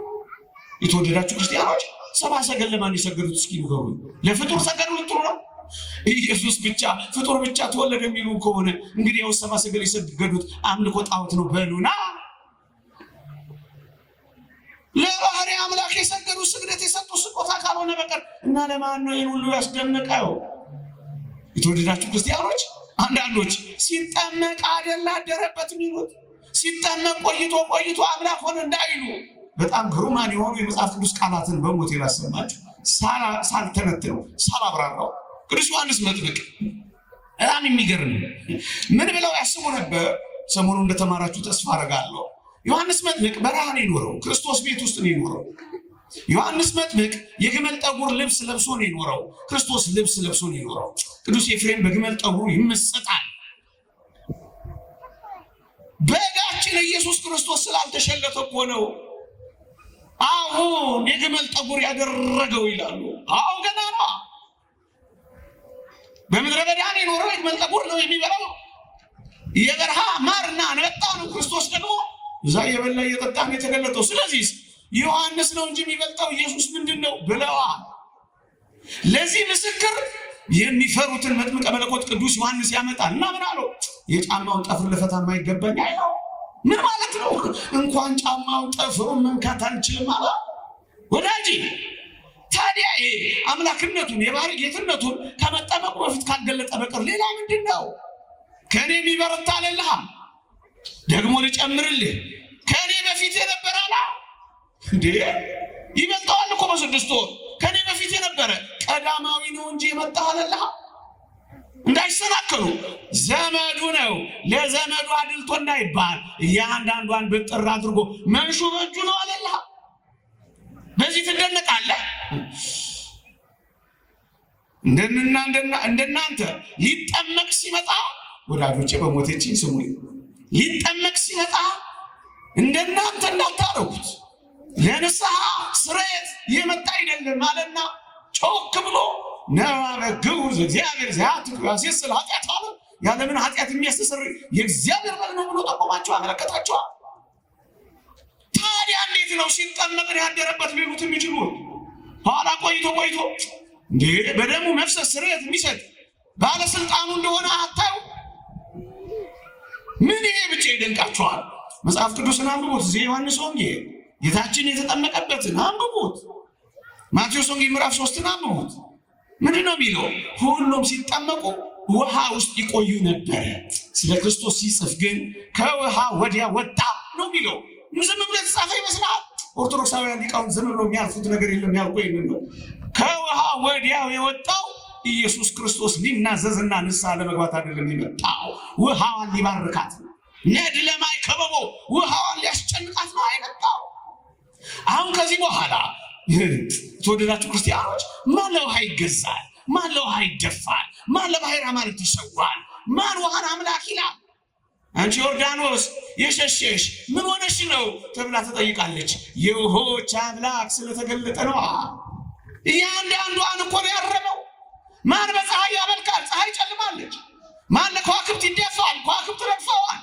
የተወደዳችሁ ክርስቲያኖች ሰብአ ሰገል ለማን የሰገዱት እስኪ ንገሩኝ። ለፍጡር ሰገዱ ልትሉ ነው? ኢየሱስ ብቻ ፍጡር ብቻ ተወለደ የሚሉ ከሆነ እንግዲህ ያው ሰብአ ሰገል የሰገዱት አምልኮ ጣዖት ነው በሉና። ለባህሪ አምላክ የሰገዱ ስግደት የሰጡ ስጦታ ካልሆነ በቀር እና ለማን ነው ይህን ሁሉ ያስደነቀው? የተወደዳችሁ ክርስቲያኖች፣ አንዳንዶች ሲጠመቅ አይደል አደረበት የሚሉት ሲጠመቅ ቆይቶ አምላክ ሆነ እንዳይሉ በጣም ግሩማን የሆኑ የመጽሐፍ ቅዱስ ቃላትን በሞት ላሰማችሁ ሳልተነትነው ሳላብራራው ቅዱስ ዮሐንስ መጥምቅ በጣም የሚገርም ምን ብለው ያስቡ ነበር? ሰሞኑን እንደተማራችሁ ተስፋ አደርጋለሁ። ዮሐንስ መጥምቅ በረሃ ነው የኖረው። ክርስቶስ ቤት ውስጥ ነው የኖረው። ዮሐንስ መጥምቅ የግመል ጠጉር ልብስ ለብሶ ነው የኖረው። ክርስቶስ ልብስ ለብሶ ነው የኖረው። ቅዱስ ኤፍሬም በግመል ጠጉሩ ይመሰጣል። በጋችን ኢየሱስ ክርስቶስ ስላልተሸለተ እኮ ነው አሁን የግመል ጠጉር ያደረገው ይላሉ። አዎ ገና ነው። በምድረ በዳ ነው የኖረው። የግመል ጠጉር ነው የሚበላው። የበረሃ ማርና አንበጣ ነው። ክርስቶስ ደግሞ እዛ የበላ እየጠጣ ነው የተገለጠው። ስለዚህ ዮሐንስ ነው እንጂ የሚበልጠው ኢየሱስ ምንድን ነው ብለዋል። ለዚህ ምስክር የሚፈሩትን መጥምቀ መለኮት ቅዱስ ዮሐንስ ያመጣል እና ምን አለው? የጫማውን ጠፍር ልፈታ የማይገባኝ አይለው። ምን ማለት ነው? እንኳን ጫማውን ጠፍሩን መንካት አልችልም አለ። ወዳጅ ታዲያ አምላክነቱን የባህሪ ጌትነቱን ከመጠመቁ በፊት ካልገለጠ በቀር ሌላ ምንድን ነው? ከእኔ የሚበረታ አለልሃ ደግሞ ልጨምርልህ ከእኔ በፊት የነበረ አላ እንዴ ይበልጠዋል እኮ በ6 ወር ከእኔ በፊት የነበረ ቀዳማዊ ነው እንጂ የመጣ አለልሃ እንዳይሰናከሉ ዘመዱ ነው። ለዘመዱ አድልቶ እንዳይባል እያንዳንዷን ብጥር አድርጎ መንሹ በእጁ ነው አለልሃ። በዚህ ትደነቃለህ። እንደናንተ ሊጠመቅ ሲመጣ ወዳጆቼ በሞቴችን ስሙኝ፣ ሊጠመቅ ሲመጣ እንደናንተ እንዳታረጉት ለንስሐ ስርየት የመጣ አይደለም አለና ጮክ ብሎ ነባበግቡ እግዚአብሔር ዚያትኩ ያሲስል ኃጢአት አለ። ያለምን ኃጢአት የሚያስተሰር የእግዚአብሔር በግ ነው ብሎ ጠቆማቸው፣ አመለከታቸዋል። ታዲያ እንዴት ነው ሲጠመቅ ያደረበት ሊሉት የሚችሉ? ኋላ ቆይቶ እንዴ በደሙ መፍሰስ ስርየት የሚሰጥ ባለስልጣኑ እንደሆነ አታዩ? ምን ይሄ ብቻ ይደንቃችኋል? መጽሐፍ ቅዱስን አንብቡት። እዚህ ዮሐንስ ወንጌል ጌታችን የተጠመቀበትን አንብቡት። ማቴዎስ ወንጌል ምዕራፍ 3 አንብቡት። ምንድን ነው የሚለው? ሁሉም ሲጠመቁ ውሃ ውስጥ ይቆዩ ነበረ። ስለ ክርስቶስ ሲጽፍ ግን ከውሃ ወዲያ ወጣ ነው የሚለው። ዝም ብሎ የተጻፈ ይመስላል። ኦርቶዶክሳውያን ሊቃውንት ዝም ብሎ የሚያልፉት ነገር የለም። ያልኩ ይህንን ነው። ከውሃ ወዲያው የወጣው ኢየሱስ ክርስቶስ ሊናዘዝና ንስሐ ለመግባት አይደለም የመጣው፣ ውሃዋን ሊባርካት ነው። ነድ ለማይ ከበቦ ውሃዋን ሊያስጨንቃት ነው አይመጣው። አሁን ከዚህ በኋላ ተወደዳችሁ ክርስቲያኖች፣ ማን ለውሃ ይገዛል? ማን ለውሃ ይደፋል? ማን ለባሕር አማልክት ይሰዋል? ማን ውሃን አምላክ ይላል? አንቺ ዮርዳኖስ የሸሸሽ ምን ሆነሽ ነው ተብላ ተጠይቃለች። የውሆች አምላክ ስለተገለጠ ነው። እያንዳንዷን እኮ ነው ያረመው። ማን በፀሐይ ያመልካል? ፀሐይ ጨልማለች። ማን ለከዋክብት ይደፋል? ከዋክብት ረግፈዋል።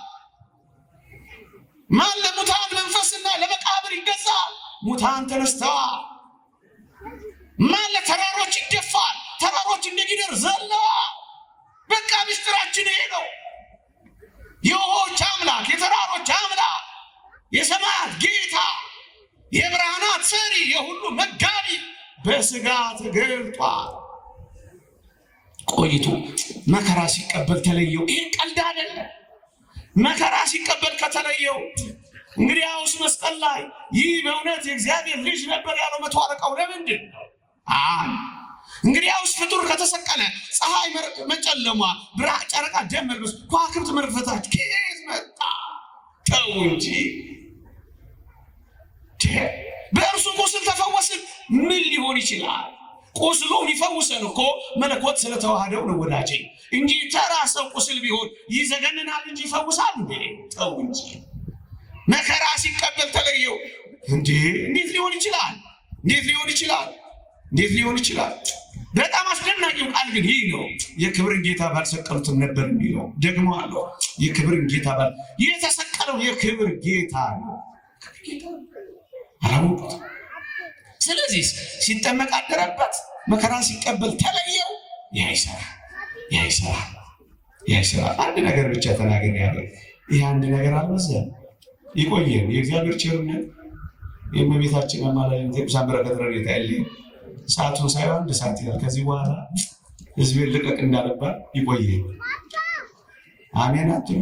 ማን ለሙታን መንፈስና ለመቃብር ይገዛል? ሙታን ተነስተዋል። ማን ለተራሮች ይደፋል? ተራሮች እንደ ጊደር ዘለዋል። በቃ ምስጢራችን ይሄ ነው። የውሆች አምላክ፣ የተራሮች አምላክ፣ የሰማያት ጌታ፣ የብርሃናት ሰሪ፣ የሁሉ መጋቢ በስጋ ተገልጧል። ቆይቶ መከራ ሲቀበል ተለየው። ይሄ ቀልድ አይደለም። መከራ ሲቀበል ከተለየው እንግዲህ አውስ መስቀል ላይ ይህ በእውነት የእግዚአብሔር ልጅ ነበር ያለው መቶ አለቃው ለምንድን ነው? እንግዲህ አውስ ፍጡር ከተሰቀለ ፀሐይ መጨለሟ፣ ብርሃን ጨረቃ ደም መልበስ፣ ከዋክብት መርፈታች ከየት መጣ? ተው እንጂ በእርሱ ቁስል ተፈወስን። ምን ሊሆን ይችላል? ቁስሉ ሊፈውሰን እኮ መለኮት ስለተዋህደው ነው ወዳጄ፣ እንጂ ተራ ሰው ቁስል ቢሆን ይዘገንናል እንጂ ይፈውሳል እንዴ? ተው እንጂ። መከራ ሲቀበል ተለየው እንዴ! እንዴት ሊሆን ይችላል? እንዴት ሊሆን ይችላል? እንዴት ሊሆን ይችላል? በጣም አስደናቂው ቃል ግን ይህ ነው። የክብርን ጌታ ባልሰቀሉትም ነበር የሚለው ደግሞ አለው። የክብርን ጌታ የተሰቀለው የክብር ጌታ ነው። አላወቁት። ስለዚህ ሲጠመቅ አደረበት፣ መከራ ሲቀበል ተለየው። ያይሰራ አንድ ነገር ብቻ ተናገር ያለ ይህ አንድ ነገር አልበዛም። ይቆየን። የእግዚአብሔር ቸርነት፣ የእመቤታችን አማላጅነት የቅዱሳን በረከት ረድኤታ አይለየን። ሰዓቱን ሳይሆን አንድ ሰዓት ይላል። ከዚህ በኋላ ህዝቤን ልቀቅ እንዳልባል ይቆየኝ። አሜን አትሉ?